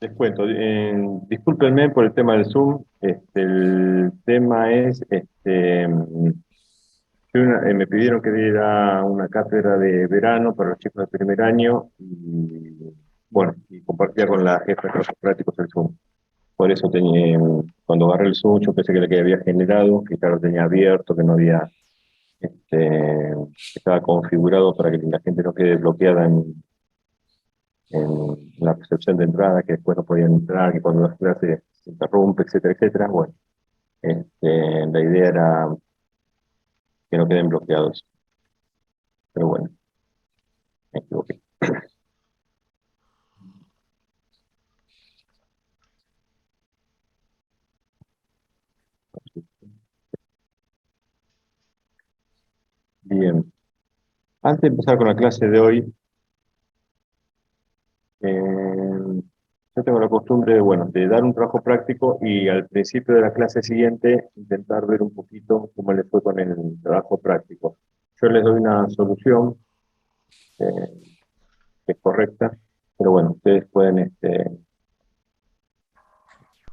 Les cuento, discúlpenme por el tema del Zoom. El tema es, me pidieron que diera una cátedra de verano para los chicos de primer año y, bueno, y compartía con la jefa de trabajos prácticos el Zoom. Por eso cuando agarré el Zoom, yo pensé que que había generado, que claro, tenía abierto, que no había, que estaba configurado para que la gente no quede bloqueada en la recepción de entrada, que después no podían entrar, que cuando las clases se interrumpe, etcétera, etcétera. Bueno, la idea era que no queden bloqueados, pero bueno, me equivoqué. Bien, antes de empezar con la clase de hoy, yo tengo la costumbre de, bueno, de dar un trabajo práctico y al principio de la clase siguiente intentar ver un poquito cómo les fue con el trabajo práctico. Yo les doy una solución eh, que es correcta, pero bueno, ustedes pueden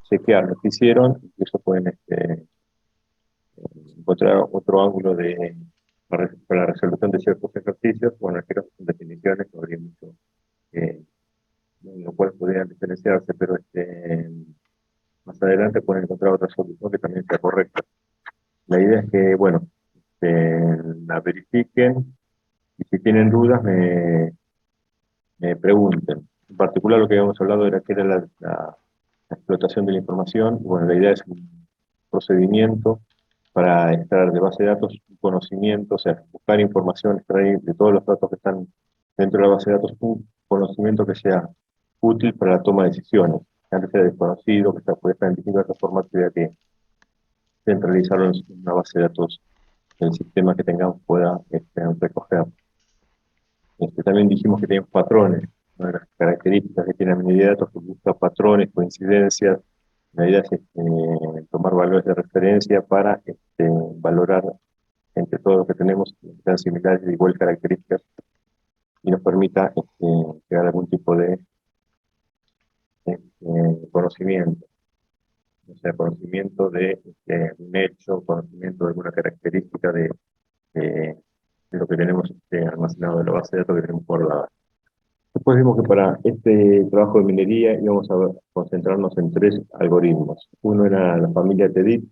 chequear lo que hicieron, incluso pueden encontrar otro ángulo para la resolución de ciertos ejercicios. Bueno, aquí son definiciones, no habría mucho en lo cual podrían diferenciarse, pero más adelante pueden encontrar otra solución que también sea correcta. La idea es que, bueno, la verifiquen y si tienen dudas me pregunten. En particular lo que habíamos hablado era que era la explotación de la información. Bueno, la idea es un procedimiento para extraer de base de datos un conocimiento, o sea, buscar información, extraer de todos los datos que están dentro de la base de datos un conocimiento que sea útil para la toma de decisiones, que antes era desconocido, que puede estar en distintas formatos de que centralizarlo en una base de datos que el sistema que tengamos pueda recoger. También dijimos que tenemos patrones, una de las características que tiene la minería de datos, que busca patrones, coincidencias. La idea es tomar valores de referencia para valorar entre todo lo que tenemos que sean similares de igual características y nos permita crear algún tipo de conocimiento, o sea, conocimiento de un hecho, conocimiento de alguna característica de, de lo que tenemos almacenado en la base de datos que tenemos guardada. Después vimos que para este trabajo de minería íbamos a concentrarnos en tres algoritmos. Uno era la familia TEDIT,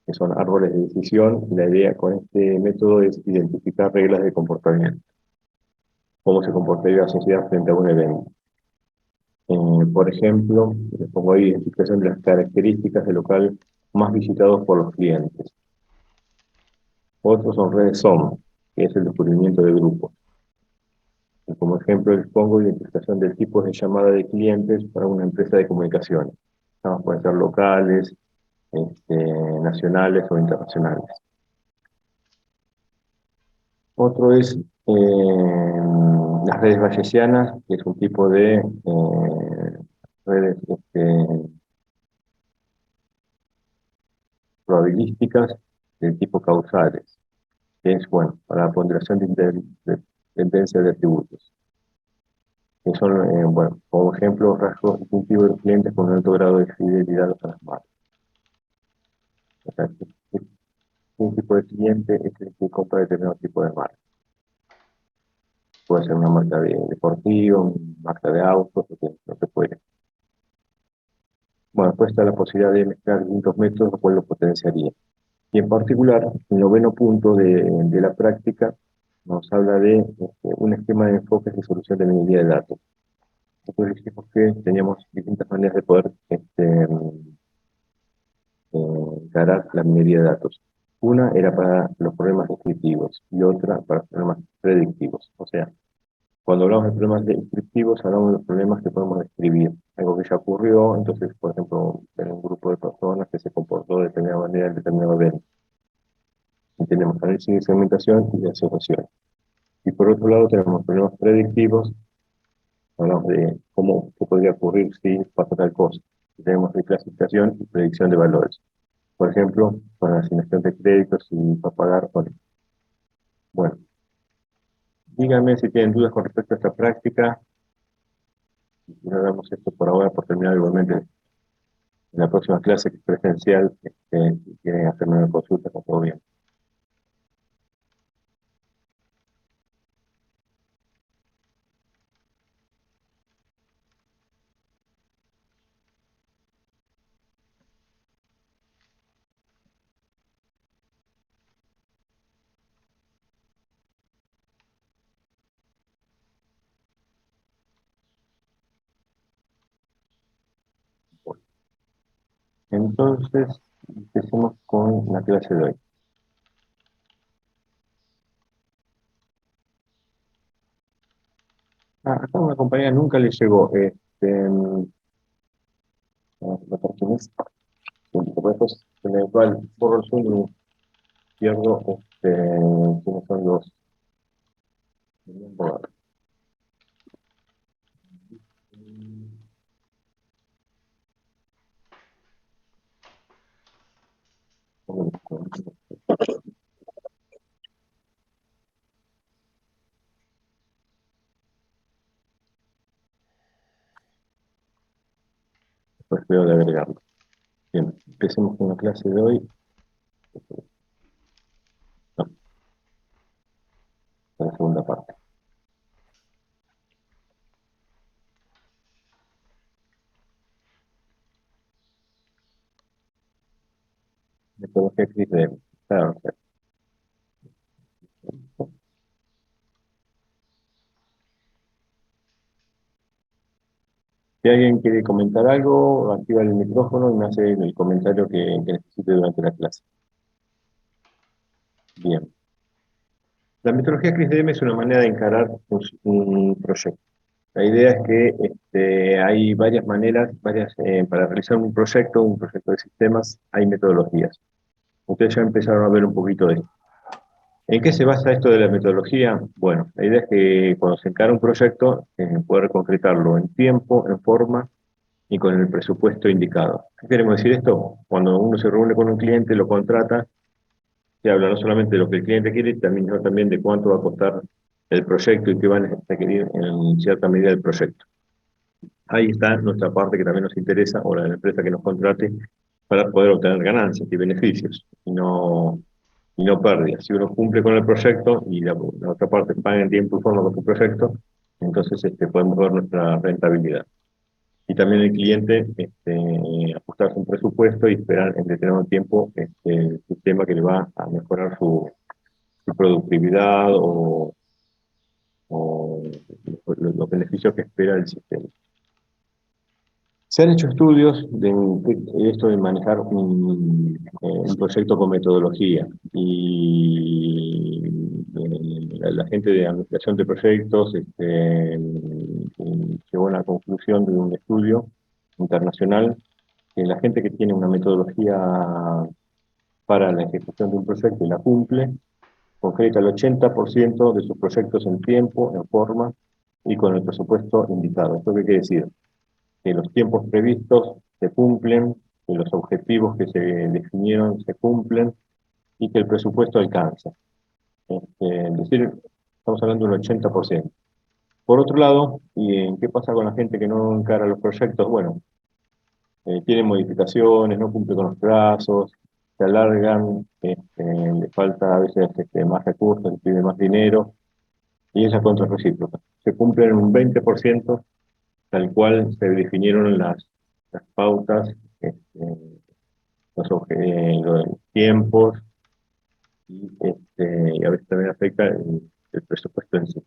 que son árboles de decisión. La idea con este método es identificar reglas de comportamiento, cómo se comportaría la sociedad frente a un evento. Por ejemplo, les pongo ahí identificación de las características del local más visitados por los clientes. Otros son redes SOM, que es el descubrimiento de grupos. Y como ejemplo, les pongo identificación de tipos de llamada de clientes para una empresa de comunicaciones. Pueden ser locales, nacionales o internacionales. Otro es las redes bayesianas, que es un tipo de redes probabilísticas del tipo causales, que es, bueno, para la ponderación de tendencia de atributos, que son, bueno, como ejemplo, rasgos distintivos de clientes con un alto grado de fidelidad a las marcas. O sea, un tipo de cliente es el que compra determinado tipo de marca. Puede ser una marca deportiva, una marca de autos, lo que fuere. Bueno, después está la posibilidad de mezclar distintos métodos, lo cual lo potenciaría. Y en particular, el noveno punto de la práctica nos habla de un esquema de enfoques de solución de minería de datos. Nosotros dijimos que teníamos distintas maneras de poder encarar la minería de datos. Una era para los problemas descriptivos y otra para los problemas predictivos. O sea, cuando hablamos de problemas descriptivos, hablamos de los problemas que podemos describir. Algo que ya ocurrió, entonces, por ejemplo, en un grupo de personas que se comportó de determinada manera en determinado evento. Y tenemos análisis de segmentación y de asociación. Y por otro lado, tenemos problemas predictivos, hablamos de qué podría ocurrir si pasa tal cosa. Y tenemos de clasificación y predicción de valores. Por ejemplo, para la asignación de créditos y para pagar. Bueno, díganme si tienen dudas con respecto a esta práctica. Y no damos esto por ahora por terminar igualmente. En la próxima clase, que es presencial, si quieren hacerme una consulta, con todo bien. Bueno, entonces, empecemos con la clase de hoy. Acá una compañera nunca le llegó. La cuestión es, después, en el cual borro el Zoom y pierdo quiénes son los. Después veo de agregarlo. Bien, empecemos con la clase de hoy. No, la segunda parte. Metodología CRISD. Claro, si alguien quiere comentar algo, activa el micrófono y me hace el comentario que necesite durante la clase. Bien. La metodología CRISD es una manera de encarar un proyecto. La idea es que hay varias maneras, para realizar un proyecto de sistemas, hay metodologías. Ustedes ya empezaron a ver un poquito de esto. ¿En qué se basa esto de la metodología? Bueno, la idea es que cuando se encara un proyecto, poder concretarlo en tiempo, en forma y con el presupuesto indicado. ¿Qué queremos decir esto? Cuando uno se reúne con un cliente, lo contrata, se habla no solamente de lo que el cliente quiere, sino también de cuánto va a costar el proyecto y qué van a requerir en cierta medida el proyecto. Ahí está nuestra parte que también nos interesa, o la de la empresa que nos contrate, para poder obtener ganancias y beneficios, y no pérdidas. Si uno cumple con el proyecto y la otra parte paga en tiempo y forma con su proyecto, entonces podemos ver nuestra rentabilidad. Y también el cliente ajustarse un presupuesto y esperar en determinado tiempo el sistema que le va a mejorar su productividad o los beneficios que espera el sistema. Se han hecho estudios de esto de manejar un proyecto con metodología y la gente de administración de proyectos llegó a la conclusión de un estudio internacional que la gente que tiene una metodología para la ejecución de un proyecto y la cumple, concreta el 80% de sus proyectos en tiempo, en forma y con el presupuesto indicado. ¿Esto qué quiere decir? Que los tiempos previstos se cumplen, que los objetivos que se definieron se cumplen y que el presupuesto alcanza. Es decir, estamos hablando de un 80%. Por otro lado, ¿y qué pasa con la gente que no encara los proyectos? Bueno, tiene modificaciones, no cumple con los plazos, se alargan, le falta a veces más recursos, le pide más dinero, y es la contra recíproca. Se cumplen un 20%, tal cual se definieron las pautas, los tiempos, y a veces también afecta el presupuesto en sí.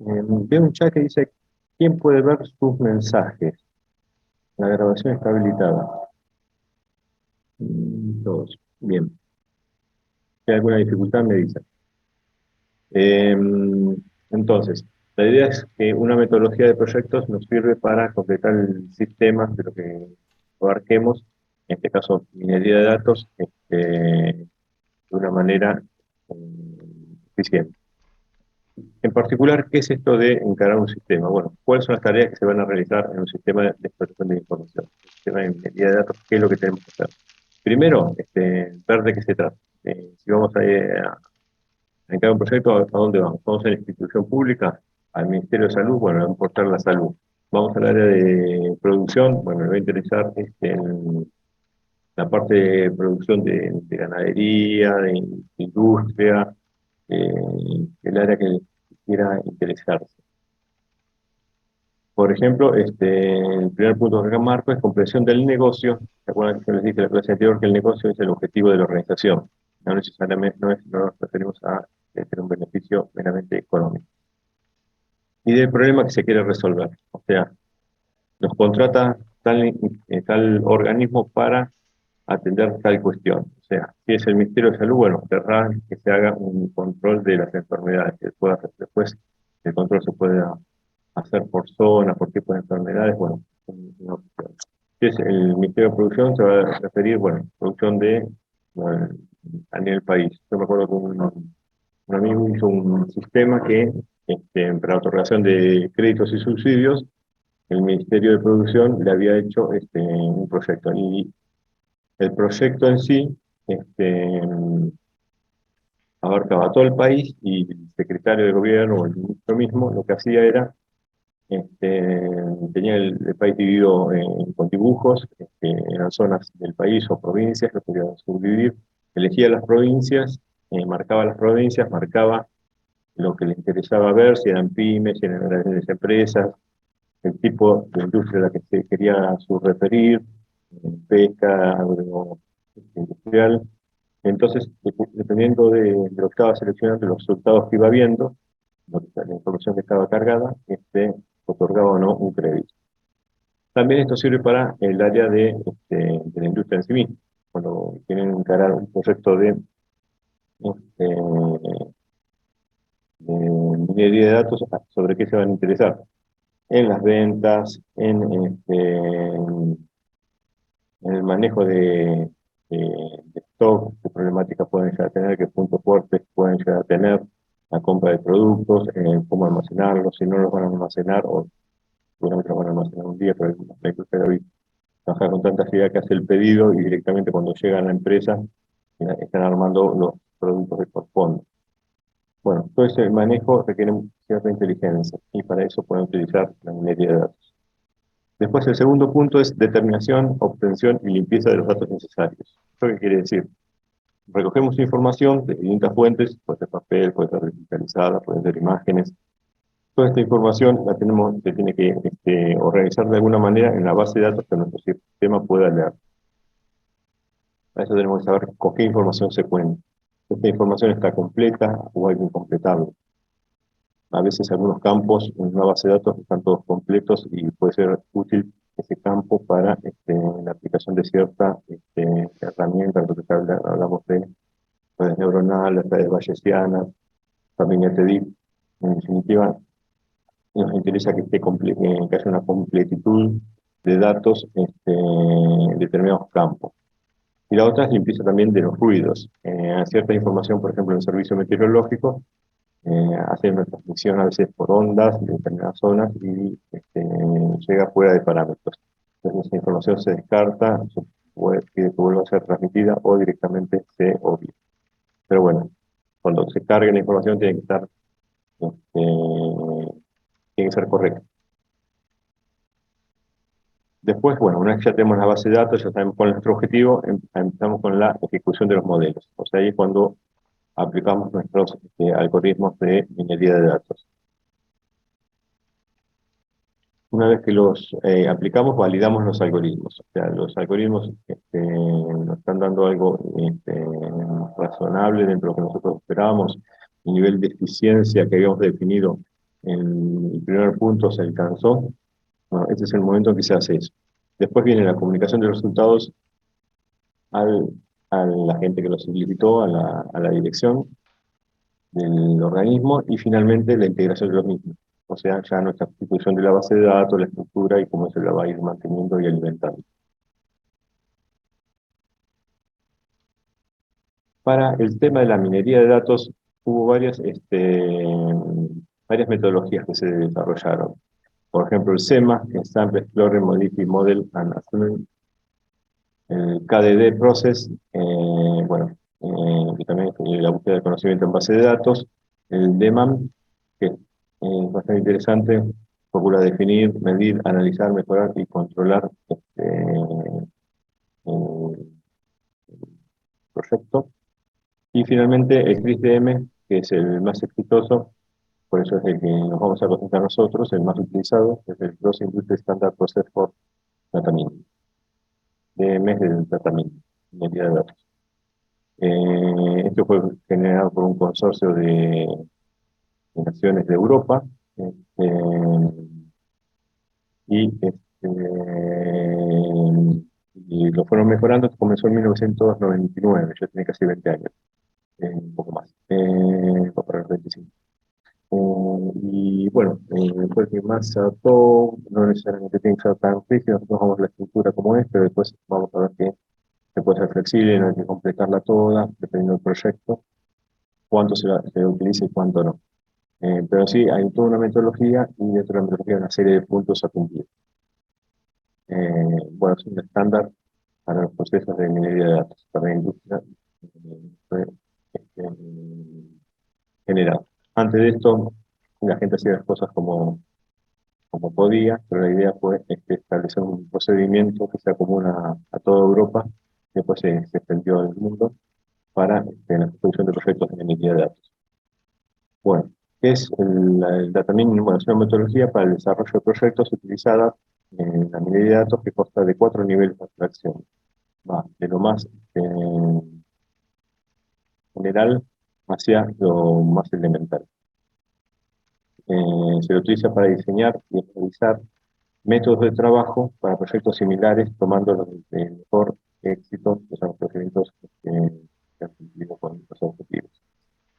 Veo un chat que dice, ¿quién puede ver sus mensajes? La grabación está habilitada. Todos. Bien. Si hay alguna dificultad, me dicen. Entonces, la idea es que una metodología de proyectos nos sirve para completar el sistema de lo que abarquemos, en este caso minería de datos, de una manera eficiente. En particular, ¿qué es esto de encarar un sistema? Bueno, ¿cuáles son las tareas que se van a realizar en un sistema de explotación de información? Un sistema de minería de datos, ¿qué es lo que tenemos que hacer? Primero, ver de qué se trata. Si vamos a encarar un proyecto, ¿a dónde vamos? ¿Vamos a la institución pública? ¿Al Ministerio de Salud? Bueno, le va a importar la salud. ¿Vamos al área de producción? Bueno, le va a interesar la parte de producción de ganadería, de industria, eh, el área que quiera interesarse. Por ejemplo, el primer punto que acá marco es comprensión del negocio. ¿Se acuerdan que yo les dije en la clase anterior que el negocio es el objetivo de la organización? No necesariamente, no nos referimos a tener un beneficio meramente económico. Y del problema que se quiere resolver. O sea, nos contrata tal organismo para atender tal cuestión. O sea, si es el Ministerio de Salud, bueno, querrá que se haga un control de las enfermedades. Después el control se puede hacer por zona, por tipo de enfermedades, bueno, una opción. Si es el Ministerio de Producción, se va a referir, bueno, producción bueno, a nivel país. Yo me acuerdo que un amigo hizo un sistema que, para la otorgación de créditos y subsidios, el Ministerio de Producción le había hecho un proyecto. Y el proyecto en sí abarcaba todo el país y el secretario de gobierno o el ministro mismo lo que hacía era, tenía el país dividido con dibujos, eran zonas del país o provincias que podían subdividir, elegía las provincias, marcaba las provincias, marcaba lo que le interesaba ver, si eran pymes, si eran grandes empresas, el tipo de industria a la que se quería subreferir, pesca, industrial. Entonces, dependiendo de lo que estaba seleccionando, los resultados que iba viendo, la información que estaba cargada, otorgaba o no un crédito. También esto sirve para el área de la industria en sí misma. Cuando quieren encarar un proyecto este, de minería de datos, ¿sobre qué se van a interesar? En las ventas, en el manejo de stock, qué problemáticas pueden llegar a tener, qué puntos fuertes pueden llegar a tener, la compra de productos, cómo almacenarlos, si no los van a almacenar o seguramente los van a almacenar un día, pero la industria de hoy trabaja con tanta agilidad que hace el pedido y directamente cuando llega a la empresa están armando los productos que corresponden. Bueno, todo ese manejo requiere cierta inteligencia y para eso pueden utilizar la minería de datos. Después el segundo punto es determinación, obtención y limpieza de los datos necesarios. ¿Esto qué quiere decir? Recogemos información de distintas fuentes, puede ser papel, puede ser digitalizada, pueden ser imágenes. Toda esta información se tiene que organizar de alguna manera en la base de datos que nuestro sistema pueda leer. Para eso tenemos que saber con qué información se cuenta. Esta información está completa o hay que completarla. A veces algunos campos en una base de datos están todos completos y puede ser útil ese campo para la aplicación de cierta herramienta. Entonces hablamos de redes neuronales, redes bayesianas, familia TDIP. En definitiva, nos interesa que haya una completitud de datos en determinados campos. Y la otra es limpieza también de los ruidos. Cierta información, por ejemplo, en el servicio meteorológico, hace una transmisión a veces por ondas de determinadas zonas y llega fuera de parámetros. Entonces esa información se descarta, se pide que vuelva a ser transmitida o directamente se obvia. Pero bueno, cuando se cargue la información tiene que ser correcta. Después, bueno, una vez que ya tenemos la base de datos, ya sabemos cuál es nuestro objetivo, empezamos con la ejecución de los modelos. O sea, ahí es cuando aplicamos nuestros algoritmos de minería de datos. Una vez que los aplicamos, validamos los algoritmos. O sea, los algoritmos nos están dando algo razonable dentro de lo que nosotros esperábamos. El nivel de eficiencia que habíamos definido en el primer punto se alcanzó. Bueno, este es el momento en que se hace eso. Después viene la comunicación de los resultados al, a la gente que lo solicitó, a la dirección del organismo y finalmente la integración de los mismos. O sea, ya nuestra constitución de la base de datos, la estructura y cómo se la va a ir manteniendo y alimentando. Para el tema de la minería de datos, hubo varias varias metodologías que se desarrollaron. Por ejemplo, el SEMA, que es Sample, Explore, Modify, Model and Assessment. El KDD Process, que también es la búsqueda de conocimiento en base de datos. El DEMAM, que es bastante interesante, procura definir, medir, analizar, mejorar y controlar el proyecto. Y finalmente el CRISDM, que es el más exitoso, por eso es el que nos vamos a concentrar nosotros, el más utilizado, es el Cross Industry Standard Process for Data Mining. DM es el Data Mining, minería de datos. Esto fue generado por un consorcio de naciones de Europa, y, y lo fueron mejorando. Comenzó en 1999, yo tenía casi 20 años, un poco más, para los 25. Y bueno, fue el que más se adaptó. No necesariamente tiene que ser tan rígido, nosotros vamos a la estructura como es, pero después vamos a ver que se puede ser flexible, no hay que completarla toda, dependiendo del proyecto, cuánto se utiliza y cuánto no. Pero sí, hay toda una metodología y dentro de la metodología hay una serie de puntos a cumplir. Bueno, es un estándar para los procesos de minería de datos, para la industria fue este, general. Antes de esto, la gente hacía las cosas como podía, pero la idea fue establecer un procedimiento que sea común a toda Europa, después se extendió al mundo para la construcción de proyectos de minería de datos. Bueno, ¿qué es el data mining? Bueno, es una metodología para el desarrollo de proyectos utilizada en la minería de datos que consta de 4 niveles de abstracción. Va de lo más general hacia lo más elemental. Se lo utiliza para diseñar y realizar métodos de trabajo para proyectos similares, tomando los de mejor éxito, que son los procedimientos que han cumplido con los objetivos.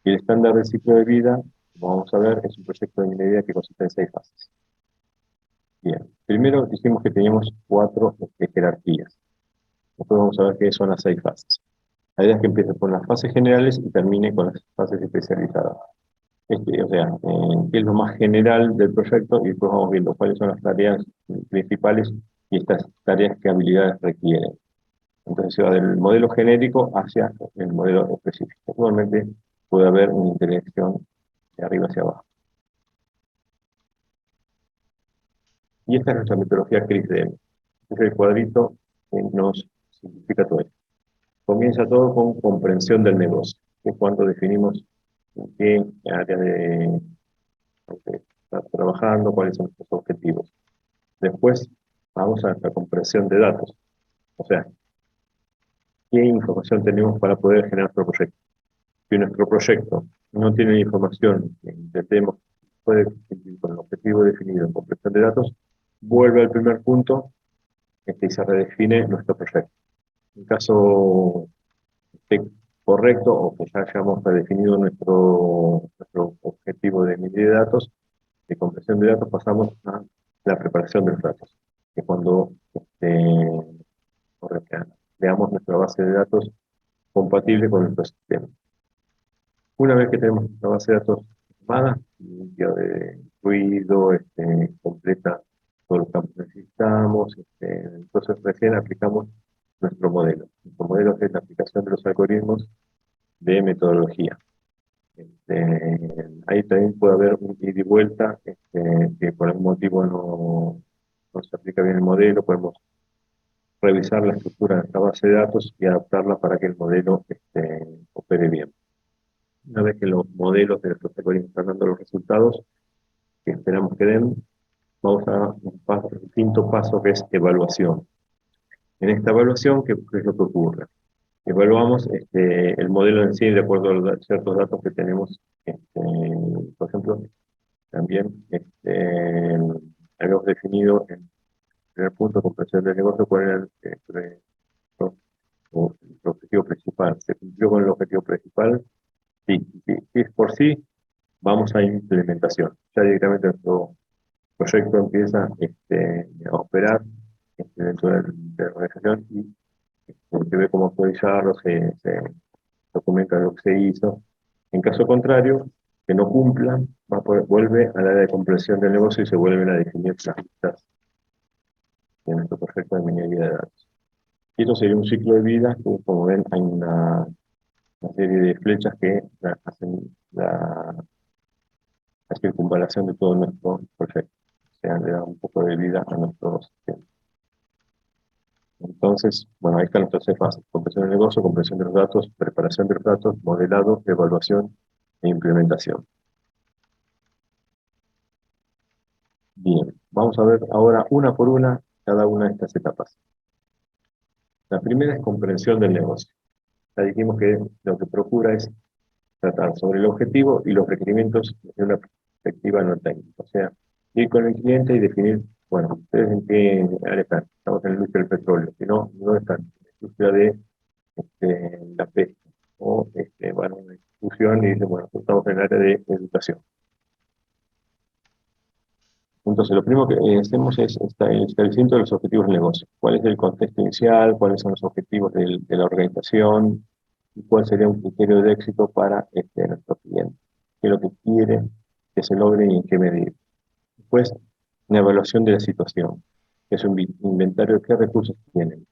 Y el estándar de ciclo de vida, como vamos a ver, es un proyecto de minería que consiste en 6 fases. Bien, primero dijimos que teníamos 4 jerarquías. Después vamos a ver qué son las 6 fases. La idea es que empiece con las fases generales y termine con las fases especializadas. O sea, qué es lo más general del proyecto y después vamos viendo cuáles son las tareas principales y estas tareas qué habilidades requieren. Entonces se va del modelo genérico hacia el modelo específico. Igualmente puede haber una interacción de arriba hacia abajo. Y esta es nuestra metodología CRISDM. Este es el cuadrito que nos simplifica todo esto. Comienza todo con comprensión del negocio, que es cuando definimos en qué área de estar trabajando, cuáles son nuestros objetivos. Después vamos a la comprensión de datos, o sea, qué información tenemos para poder generar nuestro proyecto. Si nuestro proyecto no tiene información que intentemos puede cumplir con el objetivo definido en comprensión de datos, vuelve al primer punto y se redefine nuestro proyecto. En caso esté correcto o que ya hayamos redefinido nuestro objetivo de minería de datos, de compresión de datos, pasamos a la preparación de los datos, que cuando veamos nuestra base de datos compatible con nuestro sistema. Una vez que tenemos nuestra base de datos formada, limpia de ruido, completa todos los campos que necesitamos, entonces recién aplicamos nuestro modelo. Nuestro modelo es la aplicación de los algoritmos de metodología. Ahí también puede haber un ida y vuelta, que por algún motivo no se aplica bien el modelo, podemos revisar la estructura de nuestra base de datos y adaptarla para que el modelo opere bien. Una vez que los modelos de nuestros algoritmos están dando los resultados que esperamos que den, vamos a un quinto paso que es evaluación. En esta evaluación, ¿qué es lo que ocurre? Evaluamos el modelo en sí de acuerdo a ciertos datos que tenemos. Por ejemplo, también habíamos definido en el primer punto de comprensión del negocio cuál era el objetivo principal. ¿Se cumplió con el objetivo principal? Sí, si es por sí, vamos a implementación. Ya directamente nuestro proyecto empieza a operar dentro de la organización y se ve cómo actualizarlo, se documenta lo que se hizo. En caso contrario, que no cumplan, vuelve al área de comprensión del negocio y se vuelven a definir las listas de nuestro proyecto de minería de datos. Y esto sería un ciclo de vida que, como ven, hay una serie de flechas que hacen la circunvalación de todo nuestro proyecto. O sea, le da un poco de vida a nuestro sistema. Entonces, bueno, ahí están nuestras tres fases: comprensión del negocio, comprensión de los datos, preparación de los datos, modelado, evaluación e implementación. Bien, vamos a ver ahora una por una cada una de estas etapas. La primera es comprensión del negocio. Ya dijimos que lo que procura es tratar sobre el objetivo y los requerimientos desde una perspectiva no técnica. O sea, ir con el cliente y definir, bueno, ustedes en qué área están. Estamos en la industria del petróleo, si no, no están en la industria de la pesca. O van a una institución y dicen, bueno, estamos en el área de educación. Entonces, lo primero que hacemos es el establecimiento de los objetivos del negocio. ¿Cuál es el contexto inicial? ¿Cuáles son los objetivos de la organización? ¿Y cuál sería un criterio de éxito para nuestro cliente? ¿Qué es lo que quiere que se logre y en qué medida? Después, una evaluación de la situación, que es un inventario de qué recursos tienen,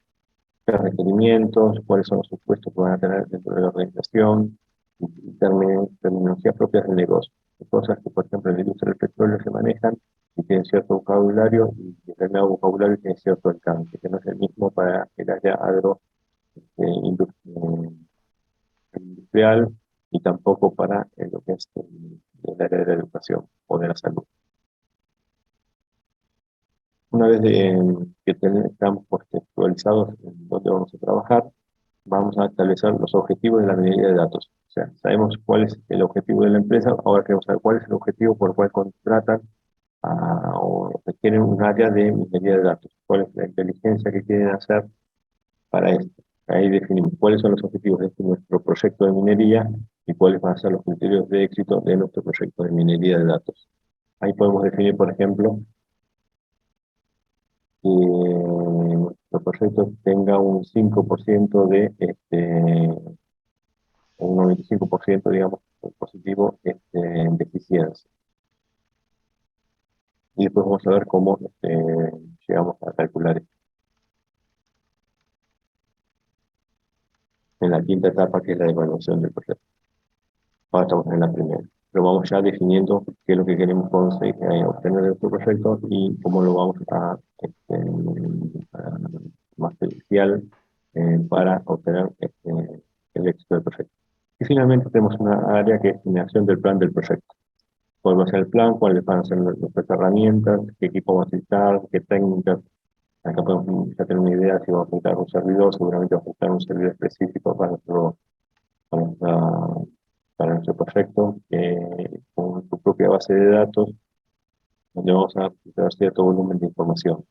qué requerimientos, cuáles son los supuestos que van a tener dentro de la organización, y terminologías propias del negocio. Cosas que, por ejemplo, en la industria del petróleo se manejan y tienen cierto vocabulario, y determinado vocabulario tiene cierto alcance, que no es el mismo para el área industrial y tampoco para lo que es el área de la educación o de la salud. Una vez que estamos contextualizados en dónde vamos a trabajar, vamos a establecer los objetivos de la minería de datos. O sea, sabemos cuál es el objetivo de la empresa, ahora queremos saber cuál es el objetivo por el cual contratan o requieren un área de minería de datos, cuál es la inteligencia que quieren hacer para esto. Ahí definimos cuáles son los objetivos de nuestro proyecto de minería y cuáles van a ser los criterios de éxito de nuestro proyecto de minería de datos. Ahí podemos definir, por ejemplo, que nuestro proyecto tenga un 5% un 95%, digamos, positivo de eficiencia. Y después vamos a ver cómo llegamos a calcular esto. En la quinta etapa, que es la evaluación del proyecto. Ahora estamos en la primera. Pero vamos ya definiendo qué es lo que queremos conseguir, obtener de nuestro proyecto y cómo lo vamos a más pericial para obtener el éxito del proyecto. Y finalmente tenemos una área que es generación del plan del proyecto. ¿Cuál va a ser el plan? ¿Cuáles van a ser nuestras herramientas? ¿Qué equipo vamos a necesitar? ¿Qué técnicas? Acá podemos ya tener una idea si vamos a necesitar un servidor. Seguramente vamos a necesitar un servidor específico para, nuestra- para nuestro proyecto, con su propia base de datos, donde vamos a tener cierto volumen de información.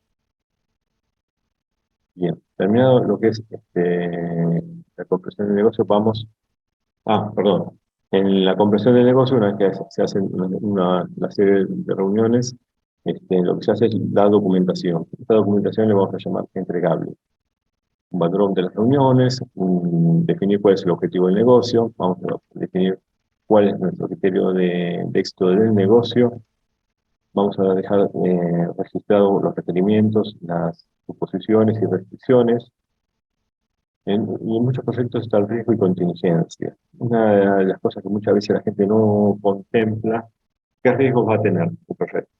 Bien, terminado lo que es la comprensión del negocio, perdón. En la comprensión del negocio, una vez que se hace la serie de reuniones, lo que se hace es la documentación. Esta documentación le vamos a llamar entregable. Un background de las reuniones, definir cuál es el objetivo del negocio, vamos a definir cuál es nuestro criterio de éxito del negocio, vamos a dejar registrados los requerimientos, las suposiciones y restricciones. Y en muchos proyectos está el riesgo y contingencia. Una de las cosas que muchas veces la gente no contempla, ¿qué riesgos va a tener un proyecto?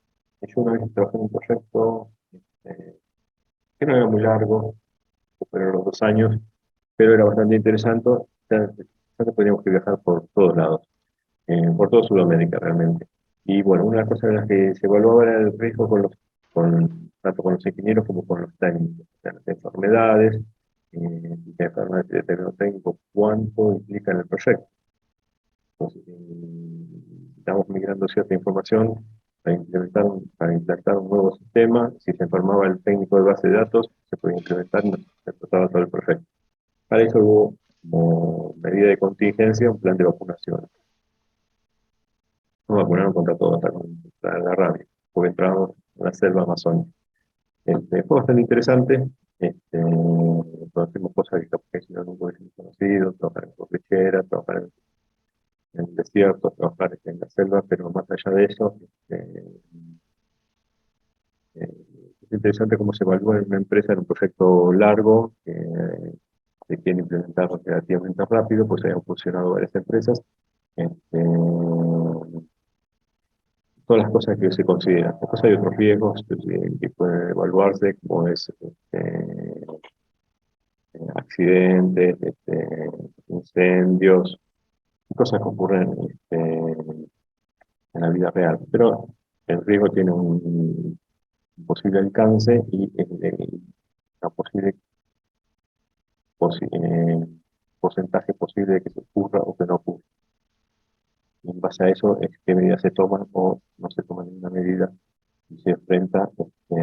Yo una vez trabajé en un proyecto que no era muy largo, pero los 2 años, pero era bastante interesante. Ya teníamos que viajar por todos lados, por toda Sudamérica realmente. Y bueno, una de las cosas en las que se evaluaba era el riesgo tanto con los ingenieros como con los técnicos. O sea, las enfermedades, de enfermedades de término técnico, cuánto implica en el proyecto. Entonces, estamos migrando cierta información para implantar un nuevo sistema. Si se enfermaba el técnico de base de datos, se podía implementar y se trataba todo el proyecto. Para eso hubo, como medida de contingencia, un plan de vacunación. Nos vacunaron contra todo, hasta contra la rabia, porque entramos en la selva amazónica. Fue bastante interesante. Conocimos cosas que capaz que si no nunca hubiésemos conocido, trabajar en cordillera, trabajar en el desierto, trabajar en la selva, pero más allá de eso, es interesante cómo se evalúa en una empresa en un proyecto largo que se quiere implementar relativamente rápido, pues hayan funcionado varias empresas. Este, todas las cosas que se consideran. Después hay otros riesgos que pueden evaluarse, como es accidentes, incendios, cosas que ocurren en la vida real. Pero el riesgo tiene un posible alcance y una posible porcentaje posible de que se ocurra o que no ocurra. Y en base a eso es qué medidas se toman o no se toman ninguna medida y se enfrenta que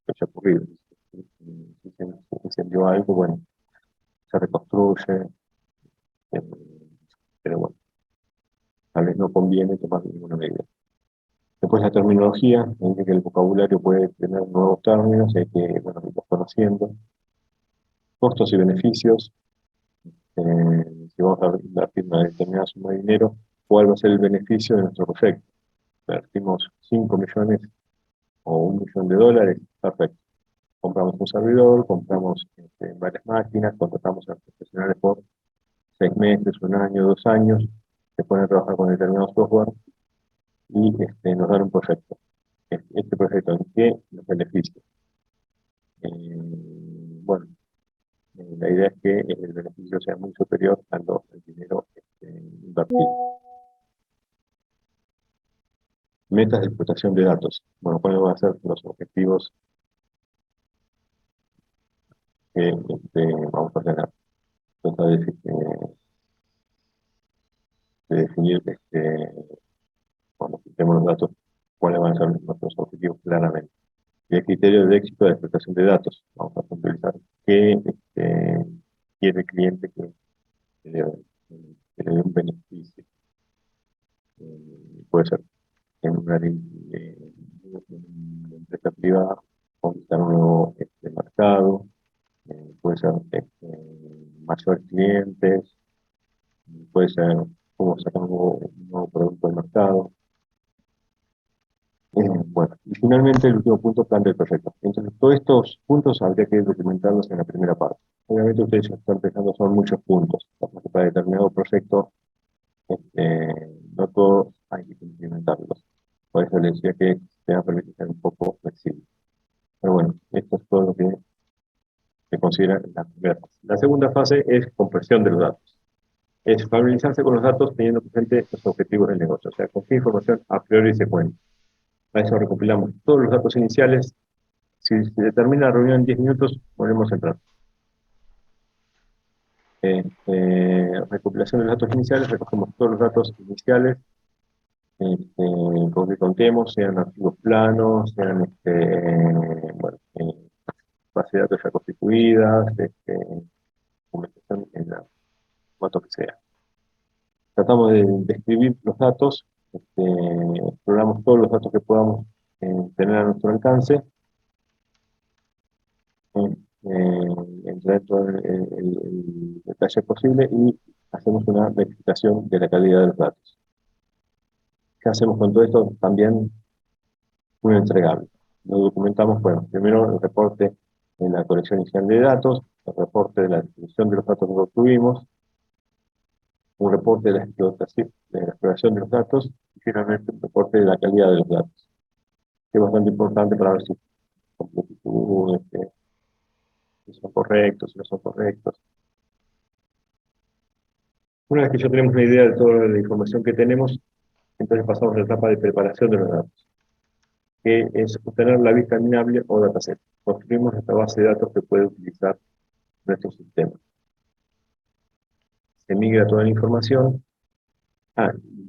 haya ocurrido. Si se incendió algo, bueno, se reconstruye, eh, pero bueno, tal vez no conviene tomar ninguna medida. Después la terminología, indica que el vocabulario puede tener nuevos términos, hay que, bueno, irlos conociendo. Costos y beneficios, si vamos a invertir una determinada suma de dinero, ¿cuál va a ser el beneficio de nuestro proyecto? Invertimos 5 millones o $1 millón, perfecto. Compramos un servidor, compramos varias máquinas, contratamos a profesionales por 6 meses, un año, 2 años, se ponen a trabajar con determinado software y nos dan un proyecto. Este proyecto, ¿en qué nos beneficia? Bueno, la idea es que el beneficio sea muy superior al dinero invertido. Metas de explotación de datos. Bueno, ¿cuáles van a ser los objetivos que vamos a tener? Trata de definir cuando quitemos los datos, cuáles van a ser nuestros objetivos claramente. Y el criterio de éxito de explotación de datos. Vamos a puntualizar qué quiere el cliente que le, que le dé un beneficio. Puede ser en una empresa privada, conquistar un nuevo mercado, puede ser mayores clientes, puede ser cómo sacar un nuevo producto al mercado. Bueno, y finalmente el último punto, plan del proyecto. Entonces, todos estos puntos habría que documentarlos en la primera parte. Obviamente ustedes ya están pensando, son muchos puntos, porque para determinado proyecto no todos hay que implementarlos. Por eso les decía que se va a permitir ser un poco flexible. Pero bueno, esto es todo lo que se considera la primera fase. La segunda fase es compresión de los datos. Es familiarizarse con los datos teniendo presente los objetivos del negocio, o sea, con qué información a priori se cuenta. Para eso recopilamos todos los datos iniciales. Si se determina la reunión en 10 minutos, volvemos a entrar. Recopilación de los datos iniciales, recogemos todos los datos iniciales con que contemos, sean archivos planos, sean bueno, bases de datos ya constituidas, documentación en la formato que sea. Tratamos de describir los datos, exploramos todos los datos que podamos tener a nuestro alcance, dentro del detalle posible y hacemos una verificación de la calidad de los datos. ¿Qué hacemos con todo esto? También un entregable. Lo documentamos, bueno, primero el reporte de la colección inicial de datos, el reporte de la distribución de los datos que obtuvimos, un reporte de la exploración de los datos y finalmente un reporte de la calidad de los datos, que es bastante importante para ver si completitud, si son correctos, si no son correctos. Una vez que ya tenemos una idea de toda la información que tenemos, entonces pasamos a la etapa de preparación de los datos, que es obtener la vista minable o dataset. Construimos esta base de datos que puede utilizar nuestro sistema. Se migra toda la información.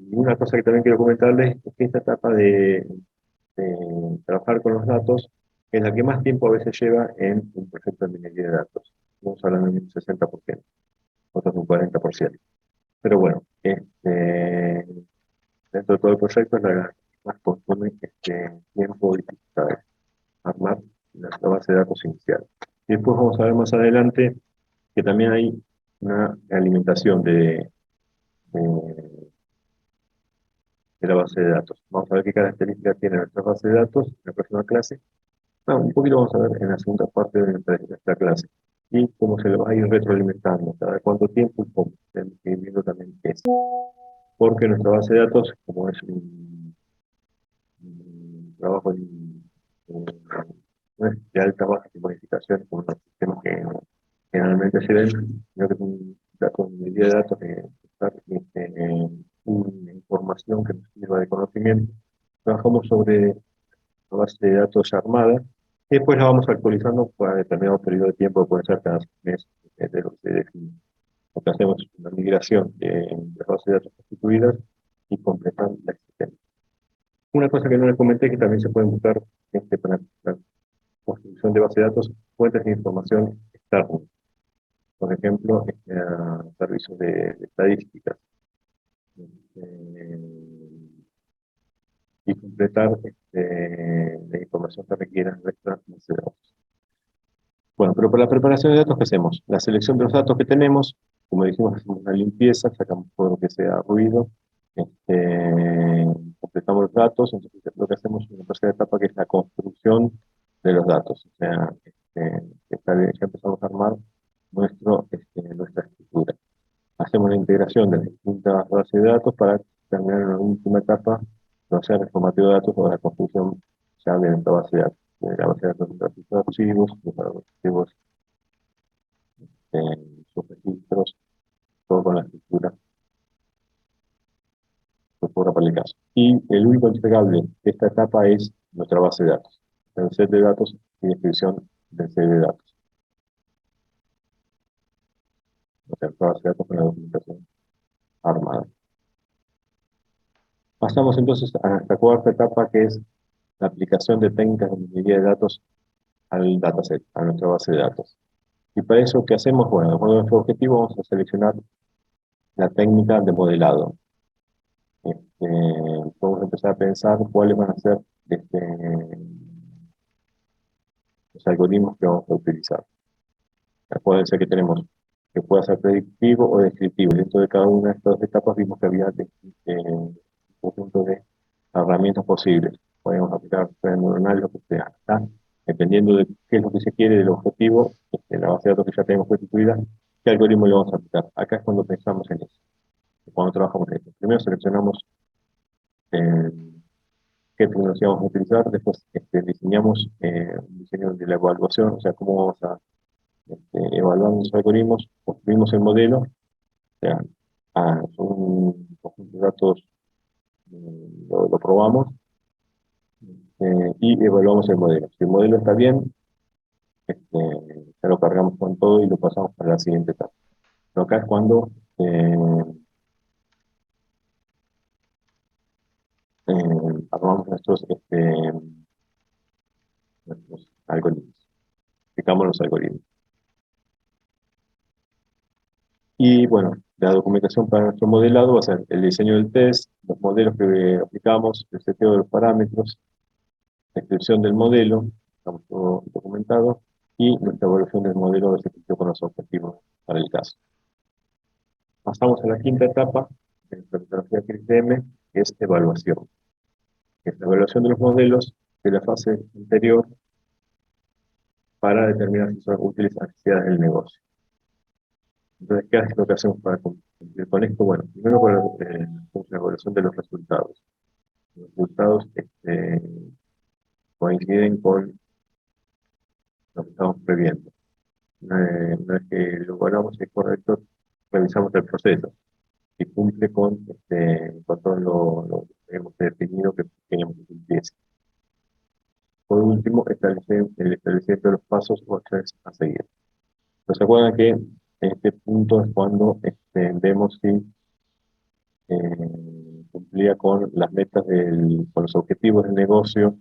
Y una cosa que también quiero comentarles es que esta etapa de trabajar con los datos es la que más tiempo a veces lleva en un proyecto de minería de datos. Estamos hablando de un 60%, otros un 40%. Pero bueno, dentro de todo el proyecto es la más consume tiempo y dificultades, armar la base de datos inicial. Y después vamos a ver más adelante que también hay una alimentación de la base de datos. Vamos a ver qué características tiene nuestra base de datos en la próxima clase. Un poquito vamos a ver en la segunda parte de nuestra clase. Y cómo se le va a ir retroalimentando, cada cuánto tiempo y cómo. Tenemos que ir viendo también qué es. Porque nuestra base de datos, como es un trabajo no es de alta baja de modificaciones como los sistemas que generalmente se ven, sino que es un dato, una medida de datos que está una información que nos sirva de conocimiento. Trabajamos sobre una base de datos armada y después la vamos actualizando para determinado periodo de tiempo, puede ser cada mes de lo que se define. Lo que hacemos es una migración de las bases de datos constituidas y completar la existente. Una cosa que no les comenté que también se pueden buscar para la construcción de base de datos, fuentes de información externa. Por ejemplo, servicios de estadísticas. Y completar la información que requieran nuestras base de datos. Bueno, pero para la preparación de datos, ¿qué hacemos? La selección de los datos que tenemos, como dijimos, hacemos una limpieza, sacamos todo lo que sea ruido, completamos los datos, entonces lo que hacemos es una tercera etapa que es la construcción de los datos. O sea, ya empezamos a armar nuestra estructura. Hacemos la integración de las distintas bases de datos para terminar en la última etapa, no sea el formateo de datos o la construcción ya de nuestra base de datos. De la base de datos de los archivos, los archivos, sus registros, todo con la estructura para el caso. Y el único entregable de esta etapa es nuestra base de datos, el set de datos y descripción del set de datos. O sea, nuestra base de datos con la documentación armada. Pasamos entonces a nuestra cuarta etapa, que es la aplicación de técnicas de minería de datos al dataset, a nuestra base de datos. Y para eso, ¿qué hacemos? Bueno, de acuerdo a nuestro objetivo, vamos a seleccionar la técnica de modelado. Podemos empezar a pensar cuáles van a ser los algoritmos que vamos a utilizar. Puede ser que tenemos que pueda ser predictivo o descriptivo. Dentro de cada una de estas etapas vimos que había un conjunto de herramientas posibles. Podemos aplicar redes neuronales, lo que sea. ¿Está? Dependiendo de qué es lo que se quiere, del objetivo, la base de datos que ya tenemos constituida, qué algoritmo le vamos a aplicar. Acá es cuando pensamos en eso, cuando trabajamos en esto. Primero seleccionamos eh, qué tecnología vamos a utilizar, después diseñamos un diseño de la evaluación, o sea, cómo vamos a evaluar los algoritmos, construimos el modelo, o sea, son un conjunto de datos, lo probamos y evaluamos el modelo. Si el modelo está bien, ya lo cargamos con todo y lo pasamos para la siguiente etapa. Pero acá es cuando armamos nuestros algoritmos, aplicamos los algoritmos. Y bueno, la documentación para nuestro modelado va a ser el diseño del test, los modelos que aplicamos, el seteo de los parámetros, descripción del modelo, estamos todo documentado, y nuestra evaluación del modelo de cumplió con los objetivos para el caso. Pasamos a la quinta etapa de la metodología CRISDM, que es evaluación. Que es la evaluación de los modelos de la fase anterior para determinar si son útiles a las necesidades del negocio. Entonces, ¿qué es lo que hacemos para cumplir con esto? Bueno, primero hacemos la evaluación de los resultados. Los resultados coinciden con lo que estamos previendo. Una vez que lo evaluamos si es correcto, revisamos el proceso y cumple con todo lo que hemos definido que queríamos que cumpliese. Por último, el establecimiento de los pasos o acciones a seguir. Pero se acuerdan que en este punto es cuando vemos si cumplía con las metas, con los objetivos del negocio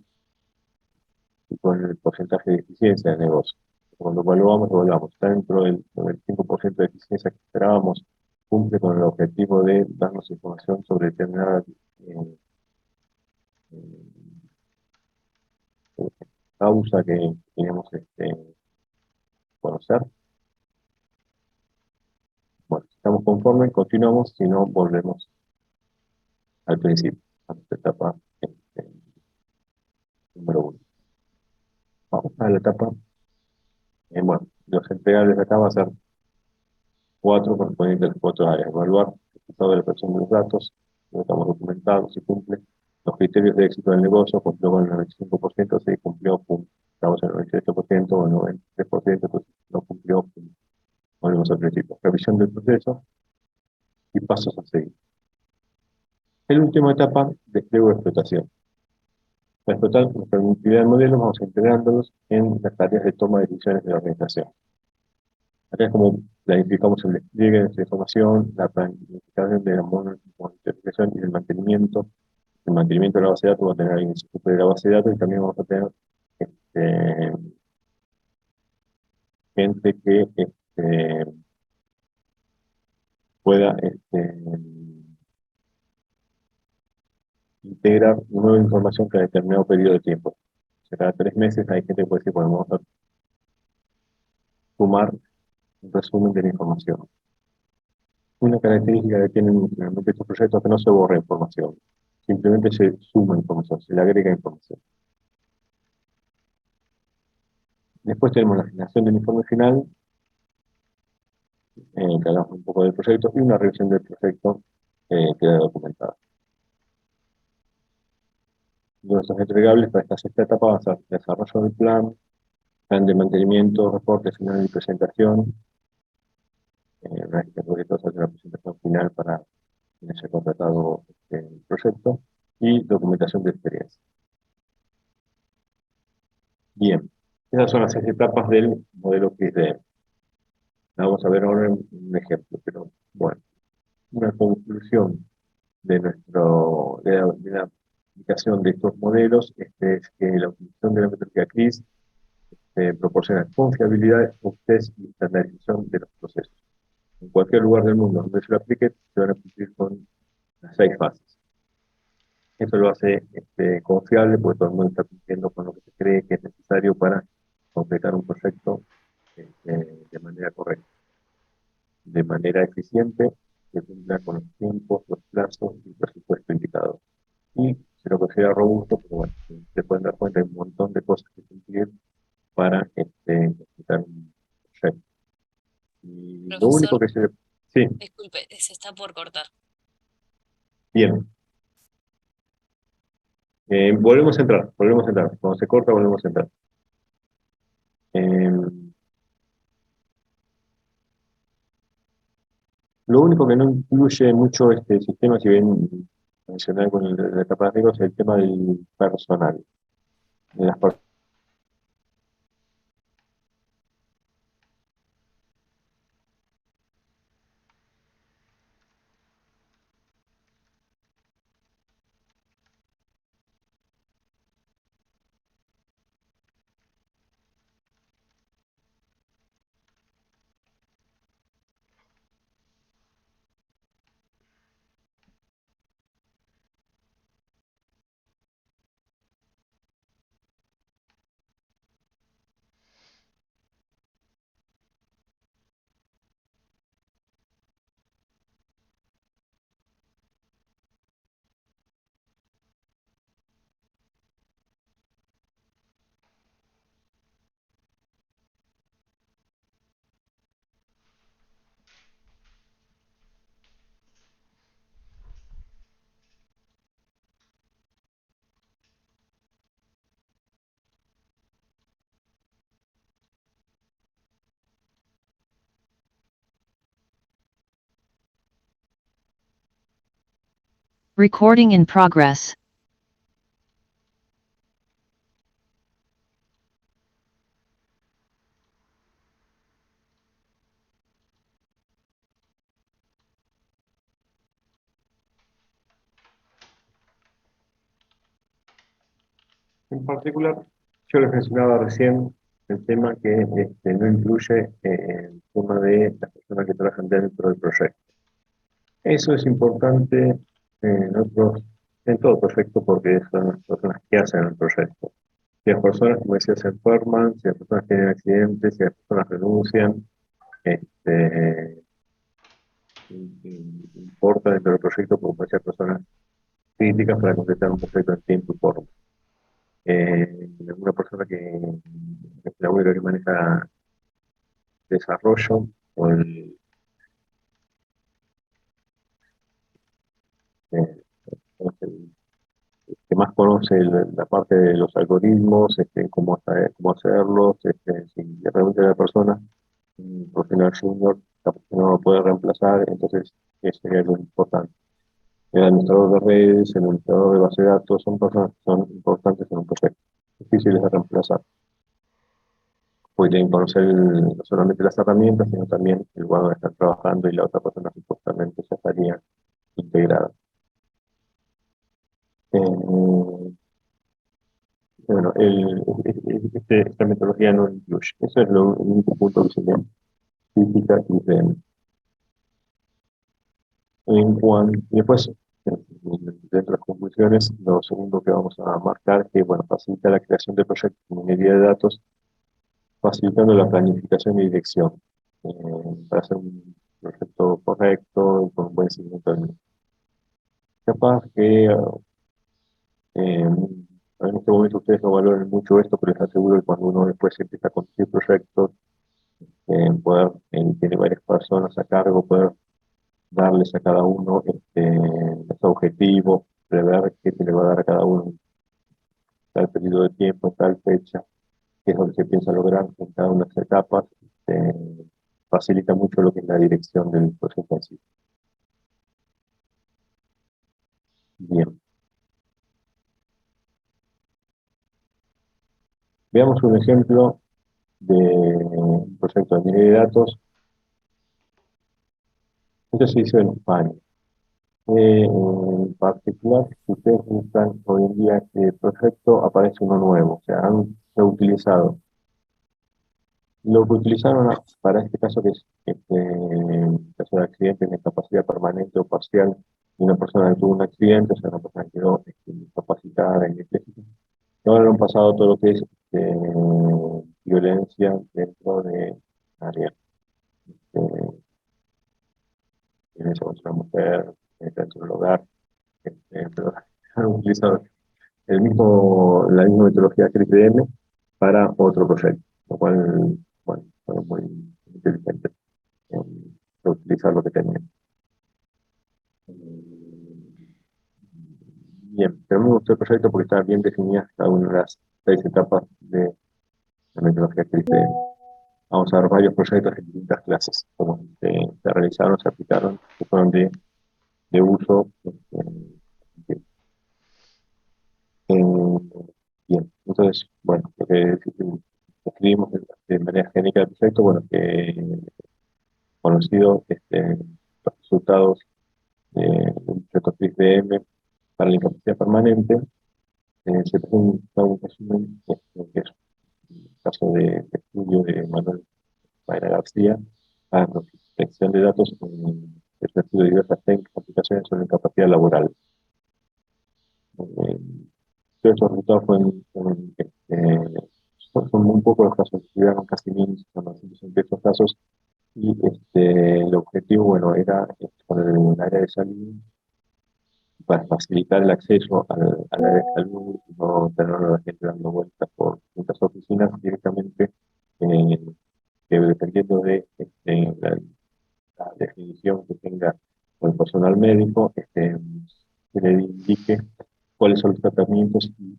y con el porcentaje de eficiencia del negocio. Cuando evaluamos, está dentro del 95% de eficiencia que esperábamos, cumple con el objetivo de darnos información sobre determinada causa que queremos conocer. estamos conformes, continuamos, si no, volvemos al principio, a nuestra etapa número 1. Vamos a la etapa, bueno, los entregables de acá va a ser 4 correspondientes a las 4 áreas. Evaluar el resultado de la presión de los datos, lo estamos documentados, si cumple. Los criterios de éxito del negocio, cumplió con el 95%, si cumplió, pum. Estamos en el 98% o el 93%, entonces no cumplió, pum. Volvemos al principio. Revisión del proceso y pasos a seguir. En la última etapa, despliegue de explotación. Para explotar nuestra actividad de modelos, vamos integrándolos en las tareas de toma de decisiones de la organización. Acá es como planificamos el despliegue de esta información, la planificación de la monitorización y el mantenimiento. El mantenimiento de la base de datos va a tener alguien que se ocupe de la base de datos y también vamos a tener gente que pueda integrar nueva información cada determinado periodo de tiempo. O sea, cada 3 meses hay gente que puede decir, bueno, vamos a sumar un resumen de la información. Una característica que tienen generalmente estos proyectos es que no se borra información, simplemente se suma información, se le agrega información. Después tenemos la generación del informe final, que hablamos un poco del proyecto, y una revisión del proyecto que queda documentado. Nuestros entregables para esta sexta etapa van a ser desarrollo del plan de mantenimiento, reporte final y presentación. Una vez que el proyecto se hace una presentación final para quien haya contratado el proyecto, y documentación de experiencia. Bien, esas son las 6 etapas del modelo XDM. Vamos a ver ahora un ejemplo, pero bueno, una conclusión de la aplicación de estos modelos es que la utilización de la metodología CRIS proporciona confiabilidad, test y estandarización de los procesos. En cualquier lugar del mundo donde se lo aplique, se van a cumplir con las 6 fases. Eso lo hace confiable, porque todo el mundo está cumpliendo con lo que se cree que es necesario para completar un proyecto de manera correcta, de manera eficiente, que cumpla con los tiempos, los plazos y el presupuesto indicado. Y se lo considera robusto, pero bueno, se pueden dar cuenta de un montón de cosas que cumplir para completar un proyecto. Y lo único Profesor, que se... Sí, disculpe, se está por cortar. bien. Volvemos a entrar. Cuando se corta, volvemos a entrar. Lo único que no incluye mucho este sistema, si bien mencioné con la etapa de riesgos, es el tema del personal. De las Recording in progress. En particular, yo les mencionaba recién el tema que no incluye el tema de las personas que trabajan dentro del proyecto. Eso es importante en todo proyecto, porque son las personas que hacen el proyecto. Si las personas, como decía, se enferman, si las personas tienen accidentes, si las personas renuncian, importa dentro del proyecto, porque puede ser personas críticas para completar un proyecto en tiempo y forma. Una persona que labura, que maneja desarrollo o eh, el que más conoce la parte de los algoritmos, cómo hacerlos, si realmente la persona, un profesional junior, capaz que no lo puede reemplazar, entonces eso sería lo importante. El administrador de redes, el administrador de base de datos, son personas que son importantes en un proyecto, difíciles de reemplazar. Pues tienen que conocer no solamente las herramientas, sino también el lugar donde están trabajando y la otra persona supuestamente ya estaría integrada. Eh, bueno, esta metodología no lo incluye. Eso es el único punto que se llama física y IBM. Y después, dentro de las conclusiones, lo segundo que vamos a marcar, que bueno, facilita la creación de proyectos de minería de datos, facilitando la planificación y dirección, para hacer un proyecto correcto y con un buen seguimiento del mismo. Capaz que en este momento ustedes no valoran mucho esto, pero les aseguro que cuando uno después empieza a construir proyectos, tiene varias personas a cargo, poder darles a cada uno los objetivos, prever qué se le va a dar a cada uno en tal periodo de tiempo, en tal fecha, qué es lo que se piensa lograr en cada una de las etapas, facilita mucho lo que es la dirección del proyecto en sí. Bien. Veamos un ejemplo de un proyecto de minería de datos. Esto se hizo en España. En particular, si ustedes buscan hoy en día este proyecto, aparece uno nuevo. O sea, han reutilizado lo que utilizaron para este caso, que es caso de accidente de incapacidad permanente o parcial, de una persona que tuvo un accidente, o sea, una persona que quedó incapacitada en este. Y ahora lo han pasado todo lo que es violencia dentro de área. Violencia contra la mujer, dentro del hogar, pero han utilizado la misma metodología que el IPM para otro proyecto, lo cual, bueno, fue muy inteligente utilizar lo que tenían. Bien, pero me gustó el proyecto porque estaba bien definidas cada una de las 6 etapas de la metodología que IPM. Vamos a ver varios proyectos de distintas clases, como se realizaron, se aplicaron, que fueron de uso. Bien, entonces, bueno, lo que escribimos de manera genérica del proyecto, bueno, que conocido los resultados de un proyecto IBM para la incapacidad permanente, se presenta un resumen, que es un caso de estudio de Manuel Mayra García, para la protección de datos en el estudio de diversas técnicas, aplicaciones sobre incapacidad laboral. Todos estos resultados son muy pocos los casos, estudiaron casi 1.900 estos casos, y el objetivo, bueno, era con el área de salud, para facilitar el acceso al área de salud, y no tener a la gente dando vueltas por muchas oficinas directamente, eh, que dependiendo de la definición que tenga el personal médico, se le indique cuáles son los tratamientos y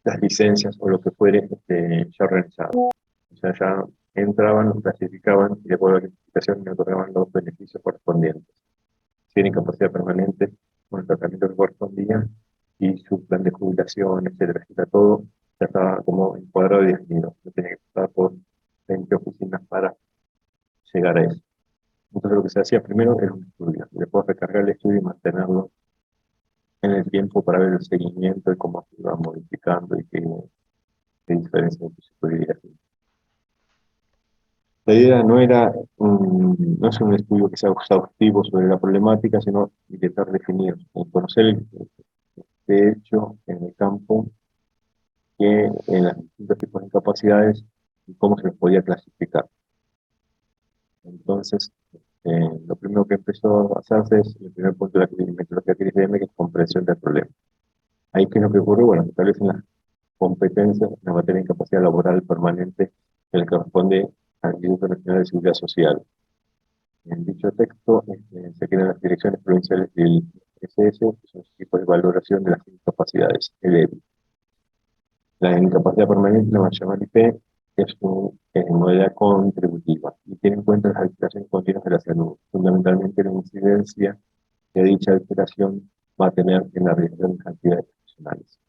las licencias o lo que fuere ya organizado. O sea, ya entraban, los clasificaban y después de la clasificación me otorgaban los beneficios correspondientes. Si era incapacidad permanente, con el tratamiento que correspondía y su plan de jubilación, etcétera, etcétera, todo ya estaba como encuadrado y definido. No tenía que pasar por 20 oficinas para llegar a eso. Entonces lo que se hacía primero era un estudio, y después recargar el estudio y mantenerlo en el tiempo para ver el seguimiento y cómo se iba modificando y qué diferencia se podría hacer. La idea no es un estudio que sea exhaustivo sobre la problemática, sino intentar definir, conocer de hecho en el campo, que en los distintos tipos de incapacidades y cómo se les podía clasificar. Entonces, Lo primero que empezó a hacerse es el primer punto de la metodología CRISDM, que es comprensión del problema. Ahí, ¿qué es lo que ocurre? Bueno, se establecen las competencias en la materia de incapacidad laboral permanente que le corresponde al Instituto Nacional de Seguridad Social. En dicho texto se crean las direcciones provinciales del SS, que son los tipos de valoración de las incapacidades, el EBI. La incapacidad permanente la va a llamar IP, que es una modalidad contributiva y tiene en cuenta las alteraciones continuas de la salud, fundamentalmente la incidencia que dicha alteración va a tener en la realización de las actividades profesionales.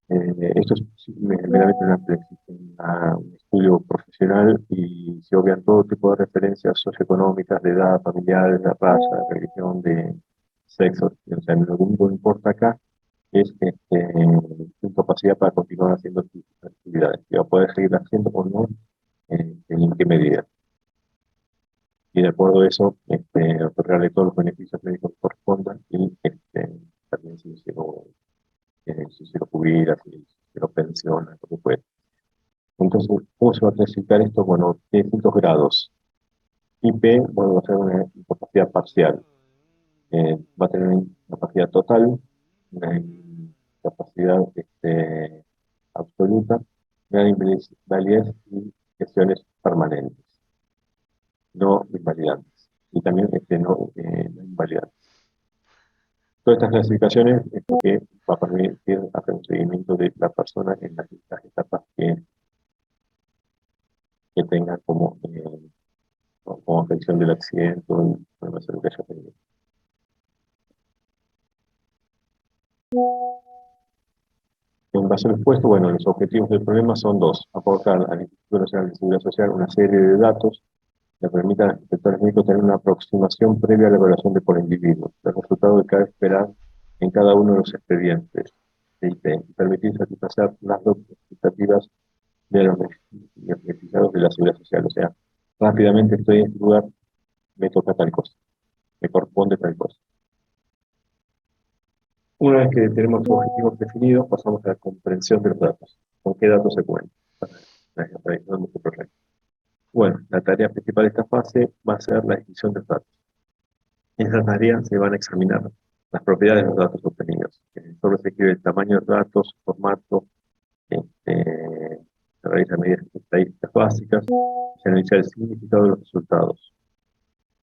Esto es meramente un estudio profesional y se obvian todo tipo de referencias socioeconómicas, de edad, familiares, de raza, de religión, de sexo. O sea, lo único que importa acá es su capacidad para continuar haciendo sus actividades, que va a poder seguir haciendo o no, en qué medida. Y de acuerdo a eso, otorgarle todos los beneficios médicos que correspondan y también si se lo jubila, si se lo pensiona, lo que puede. Entonces, ¿cómo se va a clasificar esto? Bueno, tiene distintos grados. IP, bueno, va a ser una incapacidad parcial. Va a tener una incapacidad total, una incapacidad absoluta, una invalidez y lesiones permanentes, no invalidantes. Y también no invalidantes. Todas estas clasificaciones es lo que va a permitir hacer un seguimiento de la persona en las distintas etapas que tenga como afección del accidente o el problema de salud que haya tenido. En base al expuesto, bueno, los objetivos del problema son dos: aportar al Instituto Nacional de Seguridad Social una serie de datos que permitan a los inspectores médicos tener una aproximación previa a la evaluación de por individuo, el resultado de cada esperar en cada uno de los expedientes de IT, y permitir satisfacer las expectativas de los beneficiados de la Seguridad Social. O sea, rápidamente estoy en este lugar, me toca tal cosa, me corresponde tal cosa. Una vez que tenemos los objetivos definidos, pasamos a la comprensión de los datos. ¿Con qué datos se cuenta para la realización de nuestro proyecto? Bueno, la tarea principal de esta fase va a ser la descripción de los datos. En esta tarea se van a examinar las propiedades de los datos obtenidos. Solo se escribe el tamaño de los datos, formato, se realizan medidas estadísticas básicas, se analiza el significado de los resultados.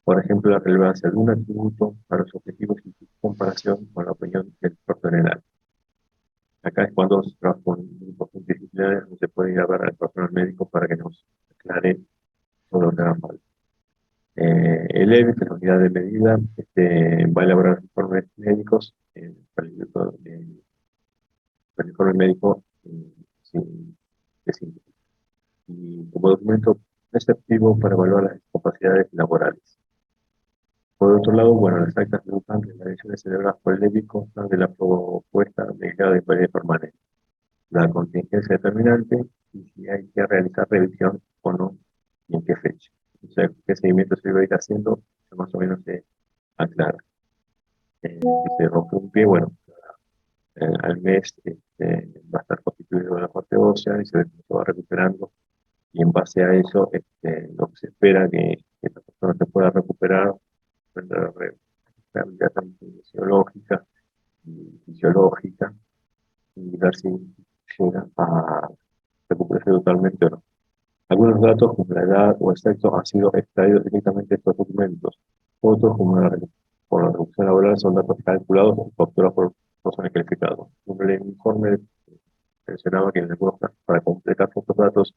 Por ejemplo, la relevancia de un atributo para los objetivos y su comparación con la opinión del experto general. Acá es cuando se trabaja con grupos multidisciplinarios donde se puede ir a ver al personal médico para que nos aclare todo lo que haga falta. El EBI, que es la unidad de medida, va a elaborar los informes médicos para el informe médico de síntesis, y como documento preceptivo para evaluar las capacidades laborales. Por otro lado, bueno, las actas resultantes de las elecciones celebradas por el EBI constan de la propuesta de grado de invalidez permanente, la contingencia determinante y si hay que realizar revisión o no y en qué fecha. O sea, qué seguimiento se va a ir haciendo, más o menos se aclara. Si se rompe un pie, bueno, al mes va a estar constituido la parte ósea y se ve cómo se va recuperando, y en base a eso lo que se espera que la persona se pueda recuperar, la rehabilidad fisiológica y fisiológica, y ver si llega a recuperarse totalmente o no. Algunos datos, como la edad o el sexo, han sido extraídos directamente de estos documentos. Otros, por la reducción laboral, son datos calculados o capturados por personas calificadas. El informe mencionaba que en algunos casos, para completar estos datos,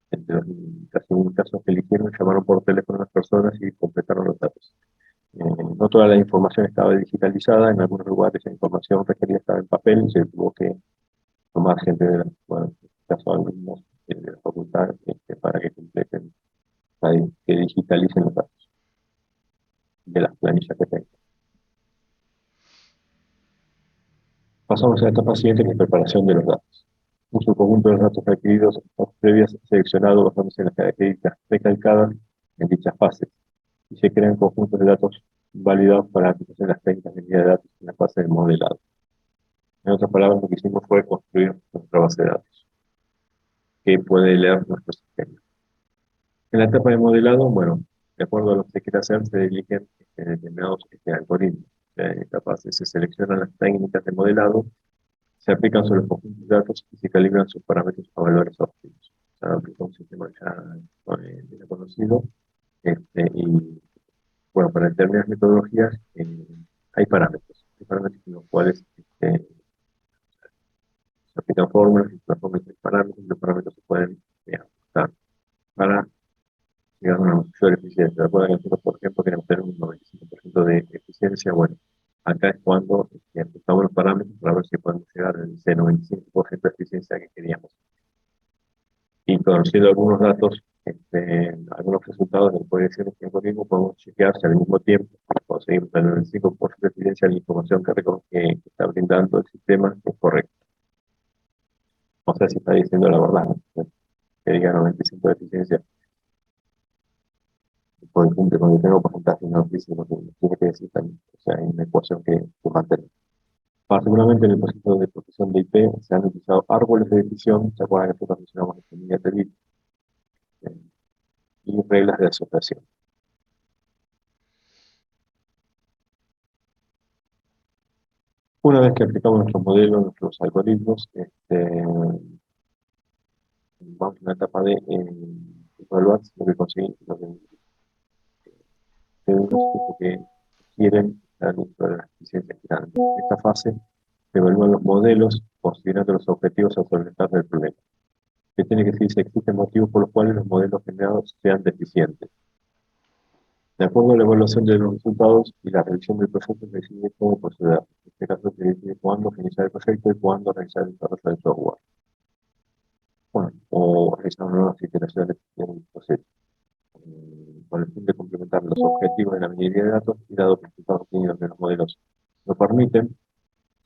entre los casi 1.000 casos que eligieron, llamaron por teléfono a las personas y completaron los datos. No toda la información estaba digitalizada, en algunos lugares la información requerida estaba en papel y se tuvo que tomar gente de bueno, en este caso alumnos de la facultad para que completen, que digitalicen los datos de las planillas que tengan. Pasamos a la etapa siguiente, que es preparación de los datos. Un subconjunto de los datos requeridos previas seleccionado basándose en las características recalcadas en dichas fases, y se crean conjuntos de datos validados para la aplicación de las técnicas de medida de datos en la fase de modelado. En otras palabras, lo que hicimos fue construir nuestra base de datos que puede leer nuestro sistema. En la etapa de modelado, bueno, de acuerdo a lo que se quiere hacer, se eligen determinados algoritmos. Capaz se seleccionan las técnicas de modelado, se aplican sobre el conjunto de datos y se calibran sus parámetros a valores óptimos. O sea, aplica un sistema ya conocido. Y bueno, para determinadas metodologías hay parámetros. Hay parámetros en los cuales se aplican fórmulas, y las fórmulas hay parámetros, y los parámetros se pueden ajustar para llegar a una mayor eficiencia. Recuerda que nosotros, por ejemplo, queremos tener un 95% de eficiencia. Bueno, acá es cuando ajustamos los parámetros para ver si podemos llegar a ese 95% de eficiencia que queríamos. Y conociendo algunos datos, algunos resultados del poder decir que algoritmo, podemos chequear si al mismo tiempo conseguimos tener el 5% de eficiencia de la información que está brindando el sistema es correcto. O sea, si está diciendo la verdad, ¿no? Que diga 95% de eficiencia, por ejemplo, cuando tengo porcentaje no físico, tiene que decir también, o sea, hay una ecuación que mantener. Particularmente en el proceso de protección de IP se han utilizado árboles de decisión, ¿se acuerdan que nosotros mencionamos en línea de bit? Y reglas de asociación. Una vez que aplicamos nuestro modelo, nuestros algoritmos, vamos a una etapa de evaluar lo que conseguimos, lo que quieren estar dentro de la eficiencia final. En esta fase se evalúan los modelos considerando los objetivos a solventar del problema. Que tiene que decir si existen motivos por los cuales los modelos generados sean deficientes. De acuerdo a la evaluación de los resultados y la revisión del proyecto, se decide cómo proceder. En este caso, se decide cuándo finalizar el proyecto y cuándo realizar el desarrollo del software. Bueno, o realizar nuevas iteraciones del proceso. Con el fin de complementar los objetivos de la minería de datos y dado que los resultados obtenidos de los modelos lo permiten,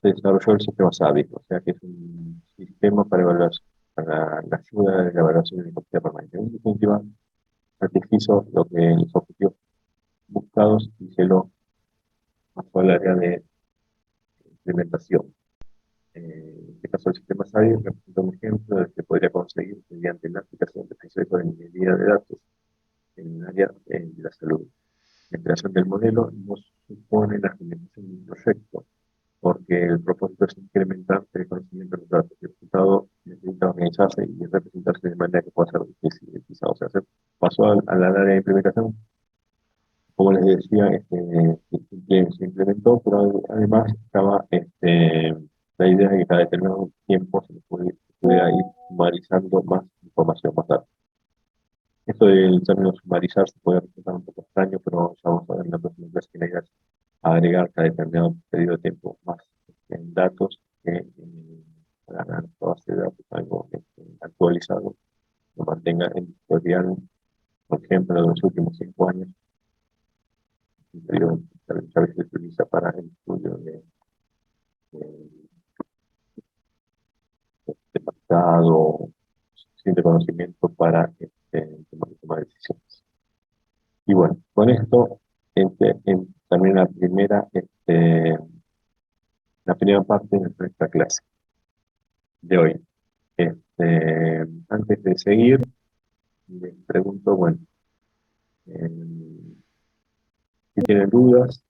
se desarrolló el sistema SABIC, o sea que es un sistema para evaluar, para la ayuda de la evaluación de la capacidad permanente. En definitiva, satisfizo los objetivos buscados y se lo pasó al área de implementación. En este caso, el sistema SABIC representa un ejemplo del que podría conseguir mediante la aplicación de procesos de minería de datos en el área de la salud. La creación del modelo no supone la generación de un proyecto, porque el propósito es incrementar el conocimiento de los datos. El resultado necesita organizarse y representarse de manera que pueda ser utilizado. O sea, se pasó al área de implementación, como les decía, se implementó, pero además estaba la idea de que cada determinado tiempo se pudiera ir sumarizando más información, más datos. Esto del término sumarizar se puede resultar un poco extraño, pero ya vamos a ver en la próxima clase que la idea es agregar cada determinado periodo de tiempo más datos que para nuestra base de datos algo actualizado, lo mantenga en historial, por ejemplo, de los últimos 5 años, un periodo que a veces se utiliza para el estudio de pasado, suficiente conocimiento para tomar decisiones. Y bueno, con esto también la primera parte de nuestra clase de hoy. Antes de seguir, les pregunto, bueno, si tienen dudas,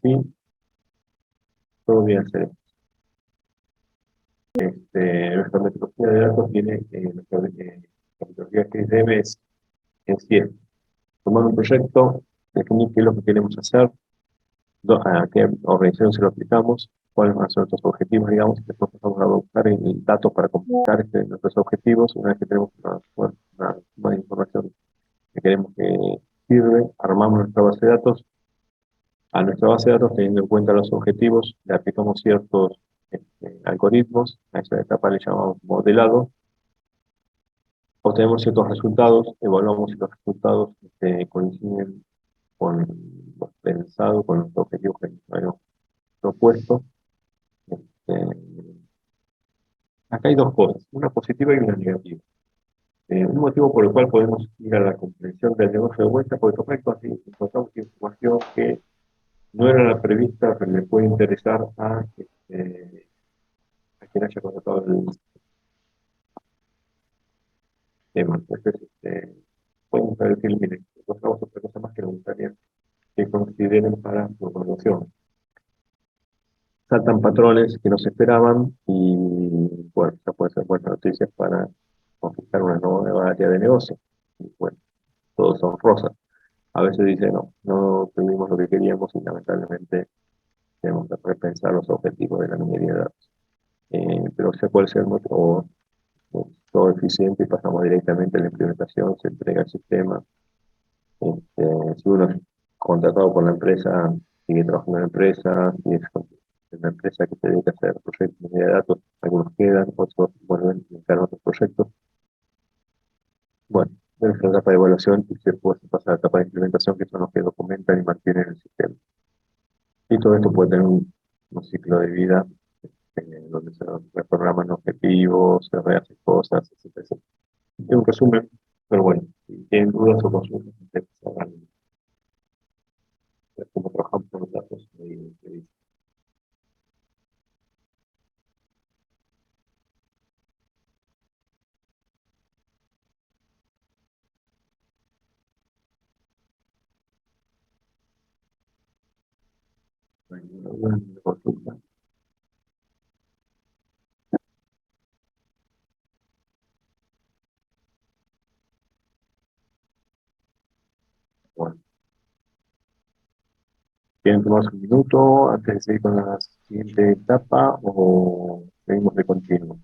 sí, todo bien hacer. Nuestra metodología de datos tiene nuestra metodología que debe es tomar un proyecto, definir qué es lo que queremos hacer, a qué organización se lo aplicamos, cuáles van a ser nuestros objetivos, digamos, y después vamos a buscar el dato para completar nuestros objetivos. Una vez que tenemos una suma de información que queremos que sirve, armamos nuestra base de datos. A nuestra base de datos, teniendo en cuenta los objetivos, le aplicamos ciertos algoritmos, a esa etapa le llamamos modelado, obtenemos ciertos resultados, evaluamos si los resultados coinciden con los pensados, con los objetivos que nos habíamos propuesto. Acá hay dos cosas, una positiva y una negativa. Un motivo por el cual podemos ir a la comprensión del negocio de vuelta, porque correcto, así encontramos información que no era la prevista, pero le puede interesar a quien haya contratado el tema. Entonces, puede vamos a decir, miren, encontramos otra cosa más que nos gustaría que consideren para su evaluación. Saltan patrones que no se esperaban y, bueno, esta puede ser buenas noticias para conquistar una nueva área de negocio. Y, bueno, todos son rosas. A veces dicen, no tuvimos lo que queríamos y lamentablemente tenemos que repensar los objetivos de la minería de datos. Pero sea cual sea el motivo, todo eficiente y pasamos directamente a la implementación, se entrega el sistema. Si uno es contratado por la empresa, sigue trabajando en la empresa, y es una empresa que se dedica a hacer proyectos de minería de datos, algunos quedan, otros vuelven a encargar otros proyectos. Bueno, es la etapa de evaluación y se puede pasar a la etapa de implementación, que son los que documentan y mantienen el sistema. Y todo esto puede tener un ciclo de vida donde se reprograman objetivos, se rehacen cosas, etc. Es un resumen, pero bueno, si tienen dudas o consultas, sabrán cómo trabajamos con los datos. No hay ninguna duda, ninguna consulta. Bueno, ¿quieren tomarse un minuto antes de seguir con la siguiente etapa o seguimos de continuo?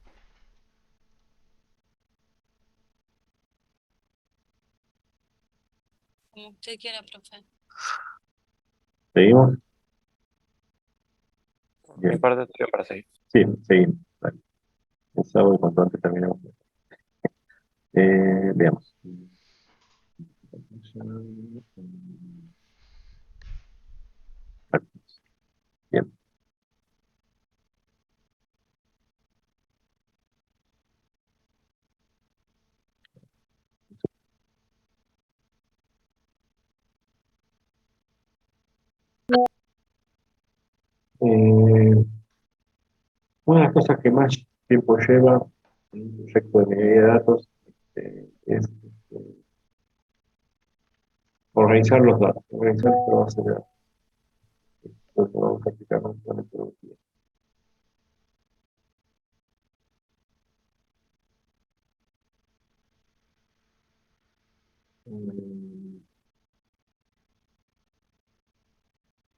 Como usted quiera, profe. ¿Seguimos? Mi Bien. parte estoy para seguir. Sí, seguimos. Vale. El sábado, cuanto antes terminamos. Veamos. Bien. Una de las cosas que más tiempo lleva en un proyecto de minería de datos es organizar los datos, organizar esta base de datos. Entonces vamos a aplicar nuestra metodología.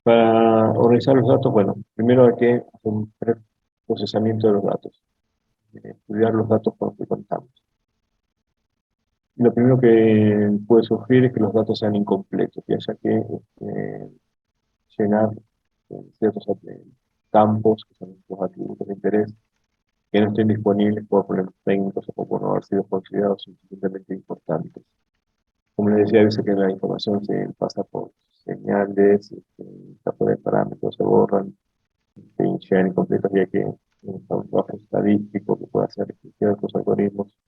Para organizar los datos, bueno, primero hay que hacer un procesamiento de los datos, estudiar los datos con los que contamos. Lo primero que puede surgir es que los datos sean incompletos, que haya que llenar ciertos campos, que son los atributos de interés, que no estén disponibles por problemas técnicos o por no haber sido considerados suficientemente importantes. Como les decía, a veces que la información se pasa por señales, capas de parámetros se borran, se llegan incompletas ya que un trabajo estadístico que puede hacer ciertos algoritmos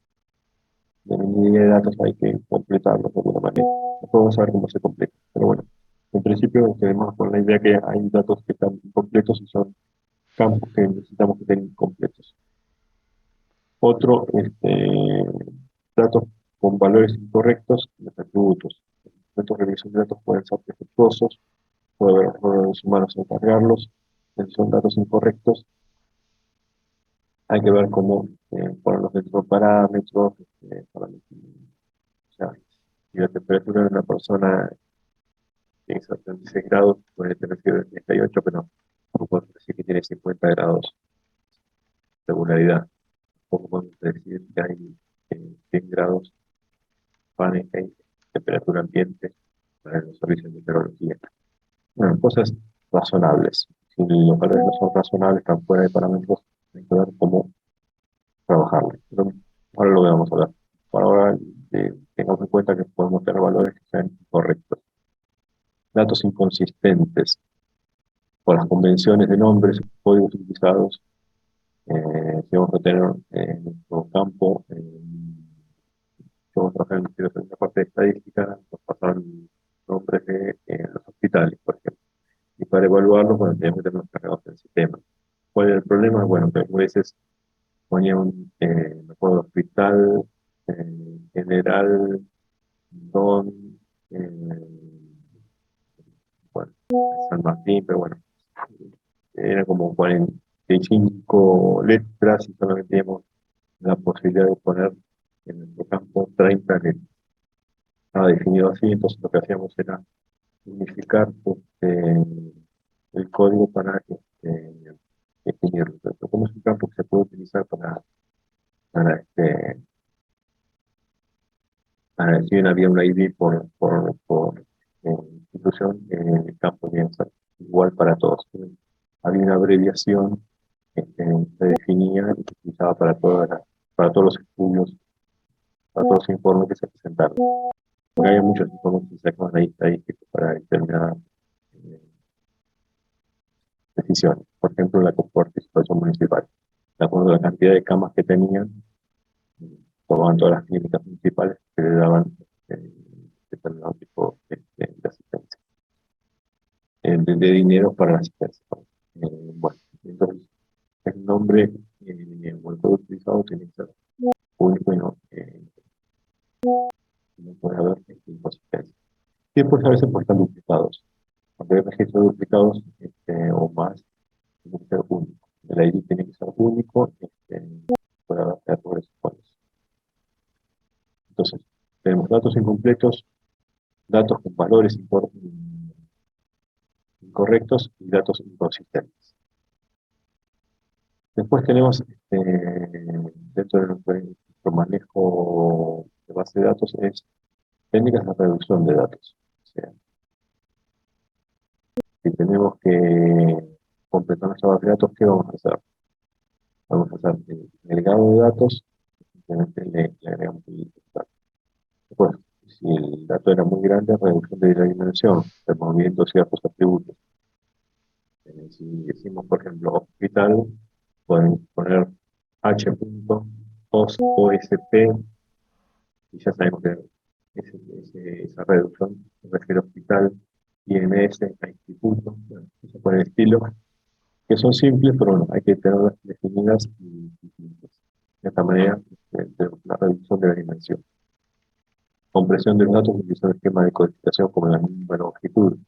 de minería de datos hay que completarlos de alguna manera. No podemos saber cómo se completa, pero bueno, en principio tenemos con la idea que hay datos que están incompletos y son campos que necesitamos que estén completos. Otro, datos con valores incorrectos, los atributos. Los revisión de datos pueden ser defectuosos, puede haber errores humanos en cargarlos, si son datos incorrectos, hay que ver cómo ponerlos dentro de parámetros, o sea, si la temperatura de una persona tiene 76 grados, puede tener fiebre de 38, pero no podemos decir que tiene 50 grados de regularidad. O podemos decir que hay 100 grados Fahrenheit, temperatura ambiente, para los servicios de meteorología. Bueno, cosas razonables. Si los valores no son razonables, están fuera de parámetros, hay que ver cómo trabajarlo. Pero ahora lo vamos a ver. Por ahora, tengamos en cuenta que podemos tener valores que sean correctos. Datos inconsistentes por las convenciones de nombres, códigos utilizados. Si vamos a tener en nuestro campo, si vamos a trabajar en la parte de estadística, nos pasan nombres de los hospitales, por ejemplo. Y para evaluarlos, bueno, tenemos que tenerlos cargados en el sistema. ¿Cuál es el problema? Bueno, que a veces ponía me acuerdo, hospital general Don, bueno, San Martín, pero bueno, era como 45 letras y solamente teníamos la posibilidad de poner en nuestro campo 30 letras. Estaba definido así, entonces lo que hacíamos era unificar el código para definirlo. Pero como es un campo que se puede utilizar para, para si bien había un ID institución, el campo debía ser igual para todos. Había una abreviación que se definía y que se utilizaba para todos los estudios, para todos los informes que se presentaron. Porque había muchos informes que se sacaban ahí estadísticos para determinadas decisiones. Por ejemplo, la participación municipal. De acuerdo a la cantidad de camas que tenían, tomaban todas las clínicas municipales que le daban determinado tipo de asistencia, de dinero para la asistencia. Bueno, entonces el nombre o el código utilizado tiene que ser público y no puede haber inconsistencia. Y después a veces pues están duplicados. Cuando hay registros duplicados o más, tiene que ser único. El ID tiene que ser único, puede haber errores con eso. Entonces, tenemos datos incompletos, datos con valores incorrectos y datos inconsistentes. Después tenemos, dentro de nuestro manejo de base de datos, es técnicas de reducción de datos. O sea, si tenemos que completar nuestra base de datos, ¿qué vamos a hacer? Vamos a hacer el agregado de datos, simplemente le agregamos el dato. Después, si el dato era muy grande, reducción de la dimensión, removiendo ciertos atributos. Si decimos, por ejemplo, hospital, podemos poner h.osp y ya sabemos que esa reducción se refiere a hospital, IMS, a instituto, bueno, eso por el estilo, que son simples, pero bueno, hay que tenerlas definidas y simples. De esta manera, tenemos una reducción de la dimensión. Compresión de los datos utiliza el esquema de codificación como la misma longitud.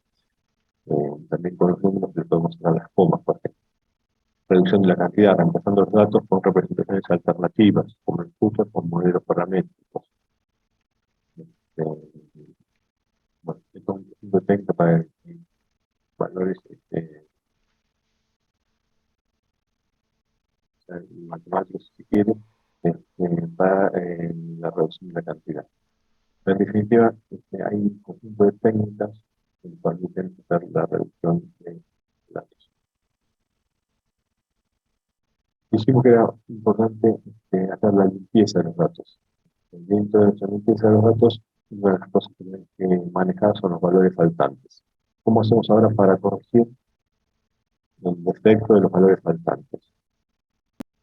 También con los números le podemos dar las comas, por ejemplo. Reducción de la cantidad, reemplazando los datos con representaciones alternativas, como el footer con modelos paramétricos. Bueno, esto es un conjunto de técnicas para valores matemáticos, si quiere, para la reducción de la cantidad. Pero en definitiva, hay un conjunto de técnicas que permiten hacer la reducción de datos. Dijimos que era importante hacer la limpieza de los datos. Dentro de la limpieza de los datos, una de las cosas que tenemos que manejar son los valores faltantes. ¿Cómo hacemos ahora para corregir el defecto de los valores faltantes?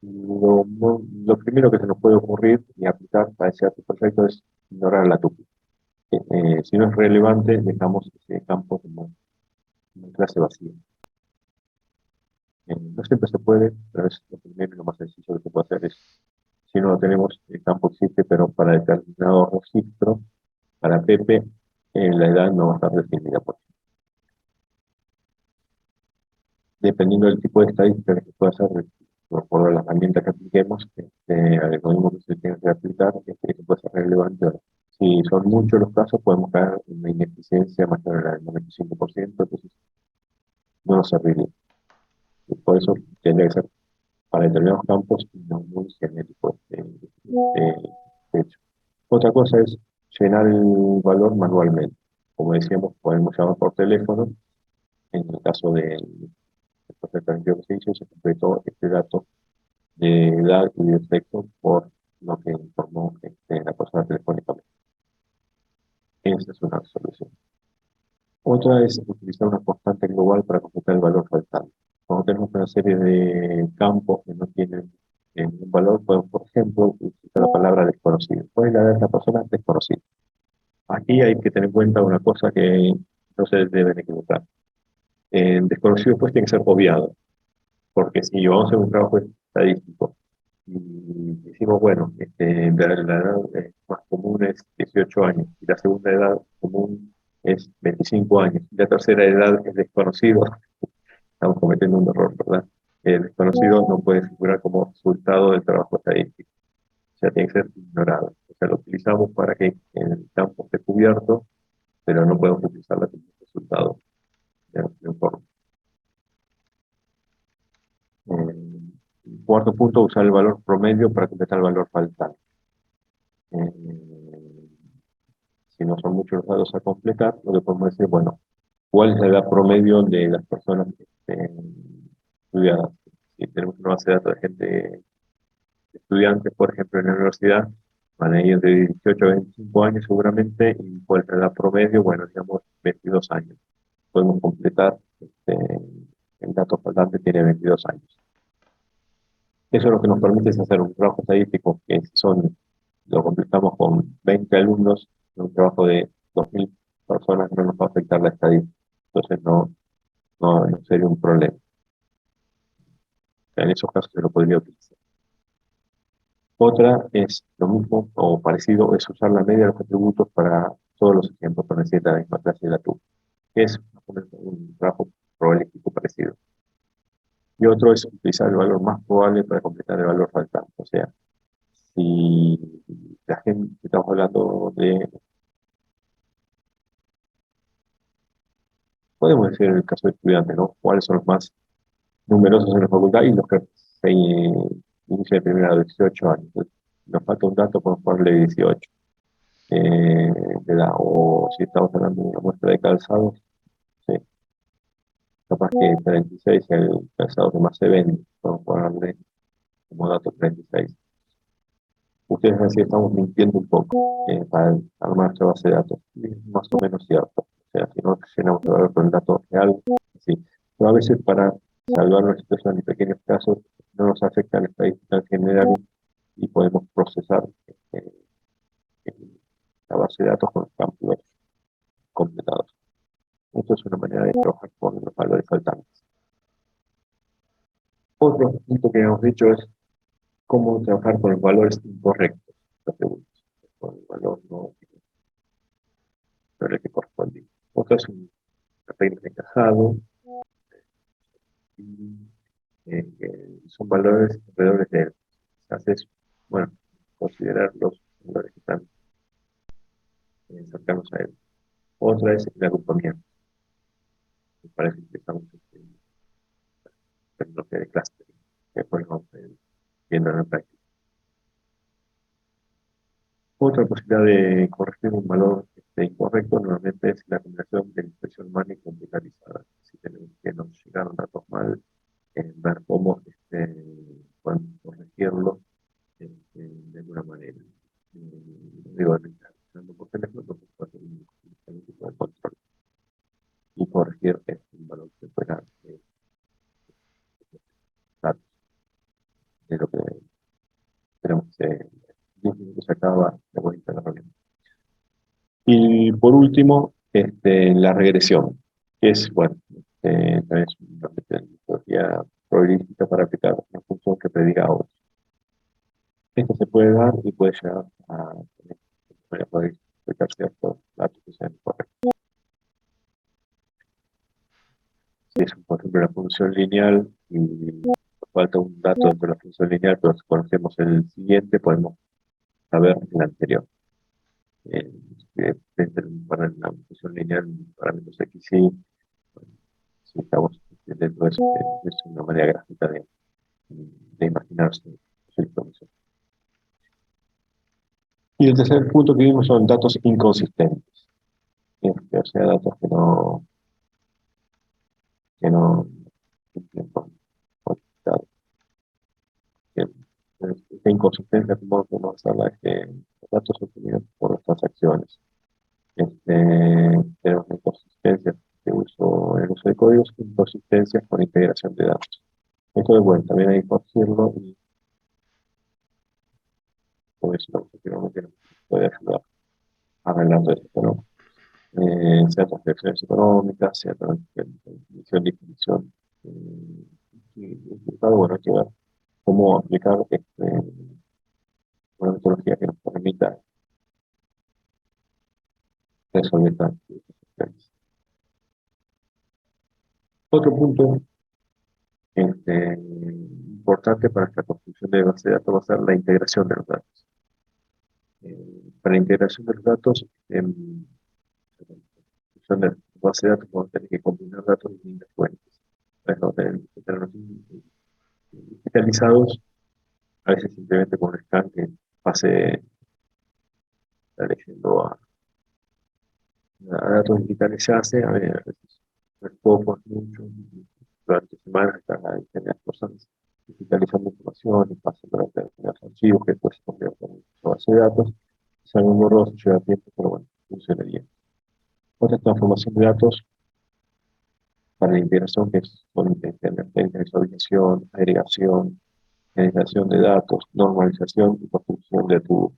Lo primero que se nos puede ocurrir y aplicar para ese dato perfecto es ignorar la tupi. Si no es relevante, dejamos ese campo como una clase vacía. No siempre se puede, pero es lo primero y lo más sencillo que se puede hacer es, si no lo tenemos, el campo existe, pero para determinado registro, para Pepe, la edad no va a estar definida por sí. Dependiendo del tipo de estadística que se pueda hacer, por la herramienta que apliquemos, al algoritmo que se tiene que aplicar, que puede ser relevante o no. Si son muchos los casos, podemos caer en una ineficiencia mayor al 95%, entonces no nos serviría. Y por eso tendría que ser para determinados campos y no muy genérico de hecho. Otra cosa es llenar el valor manualmente. Como decíamos, podemos llamar por teléfono. En el caso del proceso de envío que se hizo, se completó este dato de edad y de sexo por lo que informó la persona telefónicamente. Esa es una solución. Otra es utilizar una constante global para computar el valor faltante. Cuando tenemos una serie de campos que no tienen ningún valor, podemos, por ejemplo, utilizar la palabra desconocido. ¿Cuál es la de esta persona? Desconocida. Aquí hay que tener en cuenta una cosa que no se deben equivocar. El desconocido pues tiene que ser obviado, porque si vamos a hacer un trabajo estadístico y decimos, bueno, la edad más común común es 18 años, y la segunda edad común es 25 años, y la tercera edad es desconocido. Estamos cometiendo un error, ¿verdad? El desconocido no puede figurar como resultado del trabajo estadístico, o sea, tiene que ser ignorado. O sea, lo utilizamos para que en el campo esté cubierto, pero no podemos utilizarlo como resultado de nuestro informe. Cuarto punto, usar el valor promedio para completar el valor faltante. Si no son muchos los datos a completar, lo que podemos decir, bueno, ¿cuál es la edad promedio de las personas estudiadas? Si tenemos una base de datos de gente, estudiantes, por ejemplo, en la universidad, van a ir de 18 a 25 años seguramente, y ¿cuál es la edad promedio? Bueno, digamos 22 años. Podemos completar, el dato faltante tiene 22 años. Eso lo que nos permite es hacer un trabajo estadístico que lo completamos con 20 alumnos, en un trabajo de 2.000 personas, no nos va a afectar la estadística. Entonces no sería un problema. En esos casos se lo podría utilizar. Otra es lo mismo o parecido, es usar la media de los atributos para todos los ejemplos, para decir la misma clase de la tuya, que es un trabajo probabilístico parecido. Y otro es utilizar el valor más probable para completar el valor faltante. O sea, si la gente, estamos hablando de, podemos decir en el caso de estudiantes, ¿no? ¿Cuáles son los más numerosos en la facultad y los que se inician primero a 18 años? Entonces, nos falta un dato, podemos ponerle 18 de edad. O si estamos hablando de una muestra de calzados, sí, capaz que 36 es el calzado que más se vende, podemos ponerle como dato 36. Ustedes ven si estamos mintiendo un poco para armar esta base de datos. Y es más o menos cierto. O sea, si no llenamos de valor con el dato real, sí. Pero a veces para salvar una situación en pequeños casos no nos afecta la estadística en general y podemos procesar la base de datos con los campos completados. Esto es una manera de trabajar con los valores faltantes. Otro punto que hemos dicho es cómo trabajar con los valores incorrectos, los segundos, con el valor no el que corresponde. Otro es un regla de encajado, y son valores alrededor de él. Entonces, bueno, considerar los valores que están cercanos a él. Otra es el agrupamiento. Me parece que estamos en lo que de clustering, que después vamos a ir viendo en la práctica. Otra posibilidad de corregir un valor incorrecto normalmente es la combinación de expresión humana y computarizada. Si tenemos que nos llegaron datos mal, ver cómo podemos corregirlo de alguna manera. Digo, analizando por teléfono, porque puede hacer un tipo de control y corregir un valor que fuera datos de lo que tenemos que 10 minutos acaba de vuelta a la reunión. Y por último, la regresión, que es, bueno, también es una metodología probabilística para aplicar una función que prediga a otra. Esto se puede dar y puede llegar a poder explicar ciertos datos que sean correctos. Si es, por ejemplo, una función lineal y nos falta un dato dentro de la función lineal, pero si conocemos el siguiente, podemos saber el anterior. Para una función lineal, parámetros x y bueno, si estamos dentro de eso, es una manera gráfica de imaginarse el proceso. Y el tercer punto que vimos son datos inconsistentes, o sea, datos que no cumplen con el dato. Esta inconsistencia, como podemos hablar, es que los datos obtenidos por las transacciones. Tenemos inconsistencias el uso de códigos, inconsistencias con integración de datos. Esto es bueno, también hay que corregirlo y por eso efectivamente nos puede ayudar a arreglar todo esto, ¿no? Sea transacciones económicas, sea definición, definición. Y el resultado, bueno, hay que ver cómo aplicar una metodología que nos permita resolver tanto. Otro punto importante para esta construcción de base de datos va a ser la integración de los datos. Para la integración de los datos, la construcción de base de datos vamos a tener que combinar datos de distintas fuentes. Vamos a tener que tenerlos digitalizados, a veces simplemente con un scan que pase está leyendo a datos digitales ya hace, a veces no es poco, es mucho, durante semanas están ahí las personas digitalizando información y pasando a determinados archivos que después se convierten en una base de datos. Es algo borroso, lleva tiempo, pero bueno, funcionaría. Otra transformación de datos para la integración que son técnicas de visualización, agregación, generación de datos, normalización y construcción de tubos.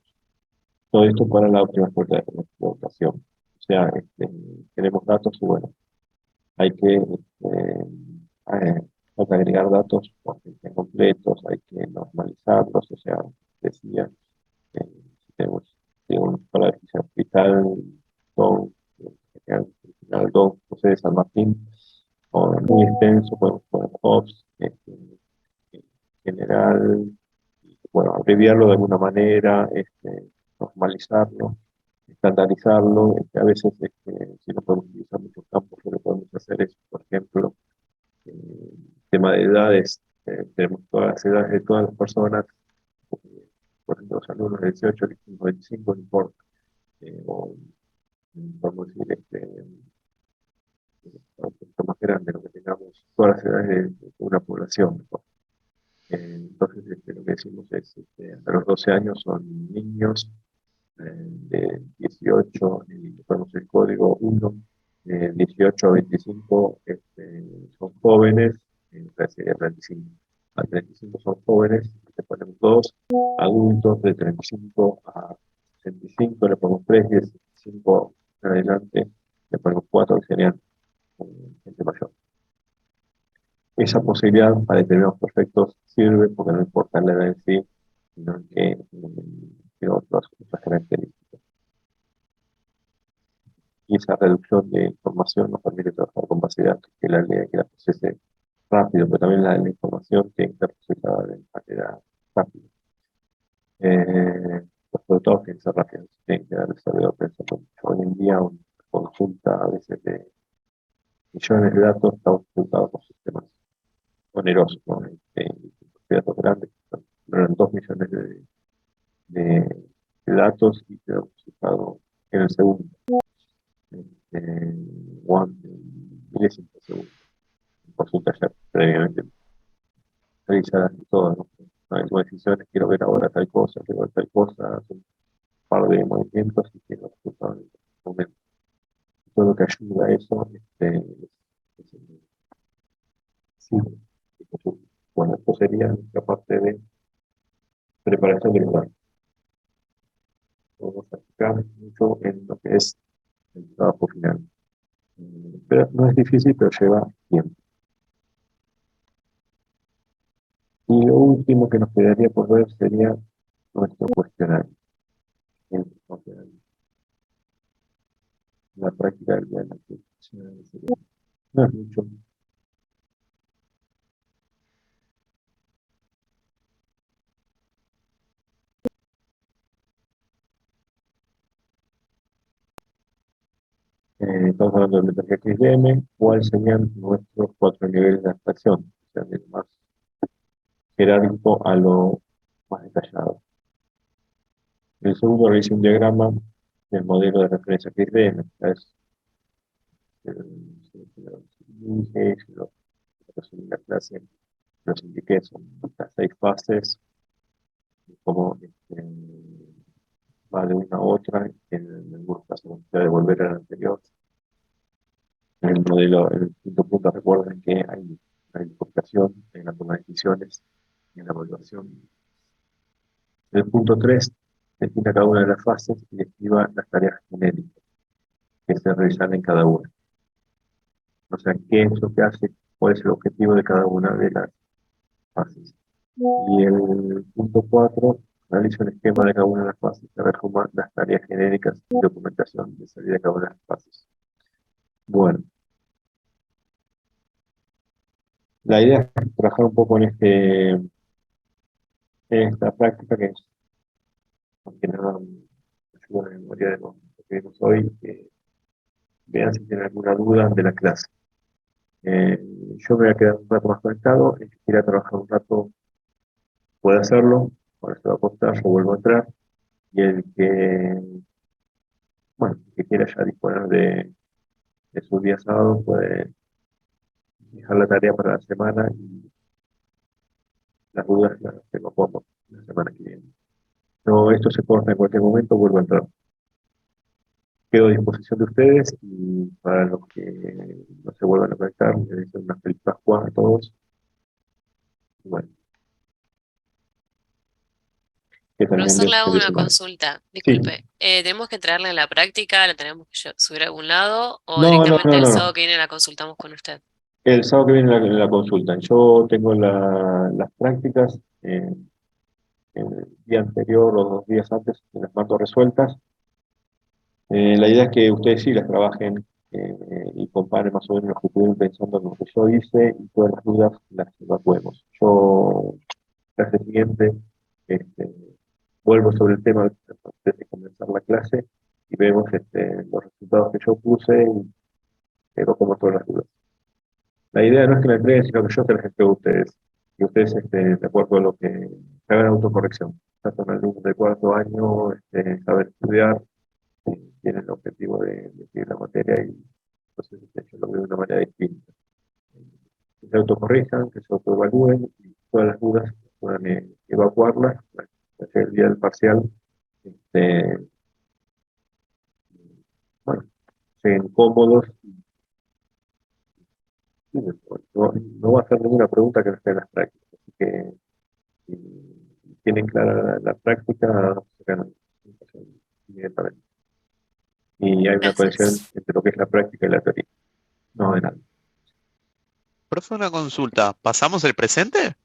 Todo esto para la óptima explotación. O sea, tenemos datos y bueno, hay que agregar datos porque estén completos, hay que normalizarlos, o sea, decía, si tenemos para el hospital, DOC, final DOC, José de San Martín, o muy extenso, podemos poner OPS, general, bueno, abreviarlo de alguna manera, normalizarlo, estandarizarlo. A veces, si no podemos utilizar muchos campos, lo que podemos hacer es, por ejemplo, tema de edades, tenemos todas las edades de todas las personas, por ejemplo, los alumnos de 18, 25, no importa, o vamos a decir, un poquito más grande, lo que tengamos todas las edades de una población, ¿no? Entonces, lo que decimos es, a los 12 años son niños, de 18, ponemos el código 1, de 18 a 25 son jóvenes, sería 35. A 35 son jóvenes, le ponemos 2, adultos de 35 a 65, le ponemos 3, y de 65 en adelante le ponemos 4, que serían gente mayor. Esa posibilidad para determinados proyectos sirve porque no importa la edad en sí, sino que otras características. Y esa reducción de información nos permite trabajar con base de datos que la lea, que la procese rápido, pero también la información tiene que ser procesada de manera rápida. Los resultados tienen que ser rápidos, tienen que dar el servidor pensando mucho. Hoy en día una consulta a veces de millones de datos está ocultado por sistemas onerosos, ¿no? Datos grandes, eran 2 millones de datos y quedó procesado en el segundo. Milésimos de segundo. Consultas ya previamente realizadas y todo, ¿no? No hay decisiones, quiero ver ahora tal cosa, quiero ver tal cosa, un par de movimientos y quiero resultados en el momento. Todo lo que ayuda a eso, sí, bueno, esto sería nuestra parte de preparación del lugar. Vamos a fijar mucho en lo que es el trabajo final. Pero no es difícil, pero lleva tiempo. Y lo último que nos quedaría por ver sería nuestro cuestionario. La práctica del día de la no es mucho. Estamos hablando del metodología XDM, cuáles serían nuestros 4 niveles de abstracción, o sea, de lo más jerárquico a lo más detallado. El segundo realiza un diagrama del modelo de referencia XDM, es en la clase los indiqué, son las 6 fases, como va de una a otra, en algunos casos se debe volver al anterior. En el modelo, en el quinto punto, recuerden que hay la bifurcación en la toma de decisiones y en la evaluación. En el punto 3, defina cada una de las fases y describa las tareas genéricas que se realizan en cada una. O sea, qué es lo que hace, cuál es el objetivo de cada una de las fases. Y el punto 4 analice un esquema de cada una de las fases, a ver cómo las tareas genéricas y documentación de salida de cada una de las fases. Bueno, la idea es trabajar un poco en esta práctica que es, más que nada, ayuda a la memoria de lo que vimos hoy, que vean si tienen alguna duda de la clase. Yo me voy a quedar un rato más conectado, el que quiera trabajar un rato puede hacerlo, ahora se va a acostar, yo vuelvo a entrar, y bueno, el que quiera ya disponer de su día sábado puede dejar la tarea para la semana y las dudas las tengo como la semana que viene. No, esto se corta en cualquier momento, vuelvo a entrar. Quedo a disposición de ustedes y para los que no se vuelvan a conectar, les deseo una feliz Pascua a todos. Y bueno, que terminen Profesor, bien le su hago fin de una semana. consulta. Sí, Disculpe, ¿tenemos que traerla en la práctica? ¿La tenemos que subir a algún lado? ¿O no, no, directamente no, el no, sábado no. que viene la consultamos con usted? El sábado que viene la consulta. Yo tengo las prácticas el día anterior o 2 días antes, las mando resueltas. La idea es que ustedes sí las trabajen y comparen más o menos lo que estuvieron pensando en lo que yo hice y todas las dudas las evacuemos. Yo, clase siguiente, este, vuelvo sobre el tema antes de comenzar la clase y vemos los resultados que yo puse y evacuamos todas las dudas. La idea no es que la entreguen, sino que yo se las entrego a ustedes. Y ustedes, de acuerdo a lo que hagan autocorrección. Tanto en alumnos de 4 años, saben estudiar, tienen el objetivo de seguir la materia y entonces yo lo veo de una manera distinta. Que se autocorrijan, que se autoevalúen y todas las dudas puedan evacuarlas, para hacer el día del parcial, este, bueno, sean cómodos y no va a hacer ninguna pregunta que no esté en las prácticas. Así que si tienen clara la práctica, se ganan inmediatamente. Y hay una conexión Gracias. entre lo que es la práctica y la teoría. No, de nada. Profe, una consulta. ¿Pasamos el presente?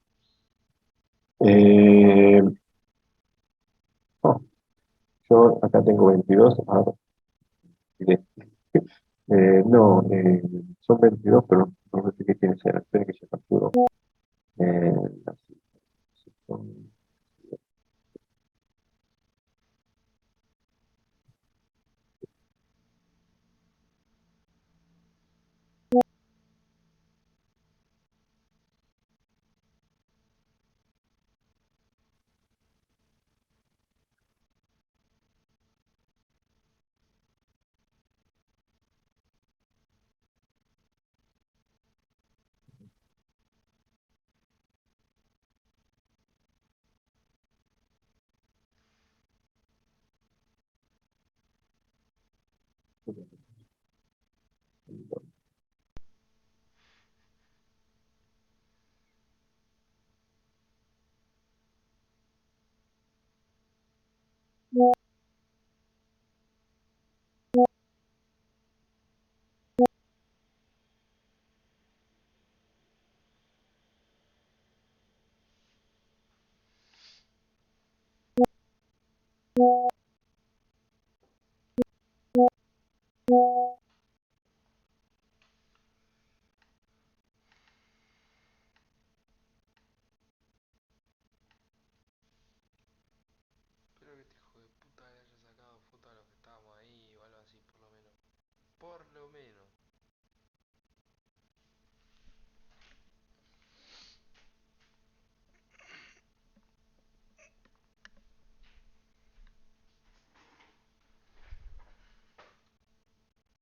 Eh, no, yo acá tengo 22. Ahora, diré. No, son 22, pero no sé qué tiene que ser. Esperen que se capturó. Eh, así, son- Espero que este hijo de puta le haya sacado foto a los que estábamos ahí o algo así, por lo menos. Por lo menos.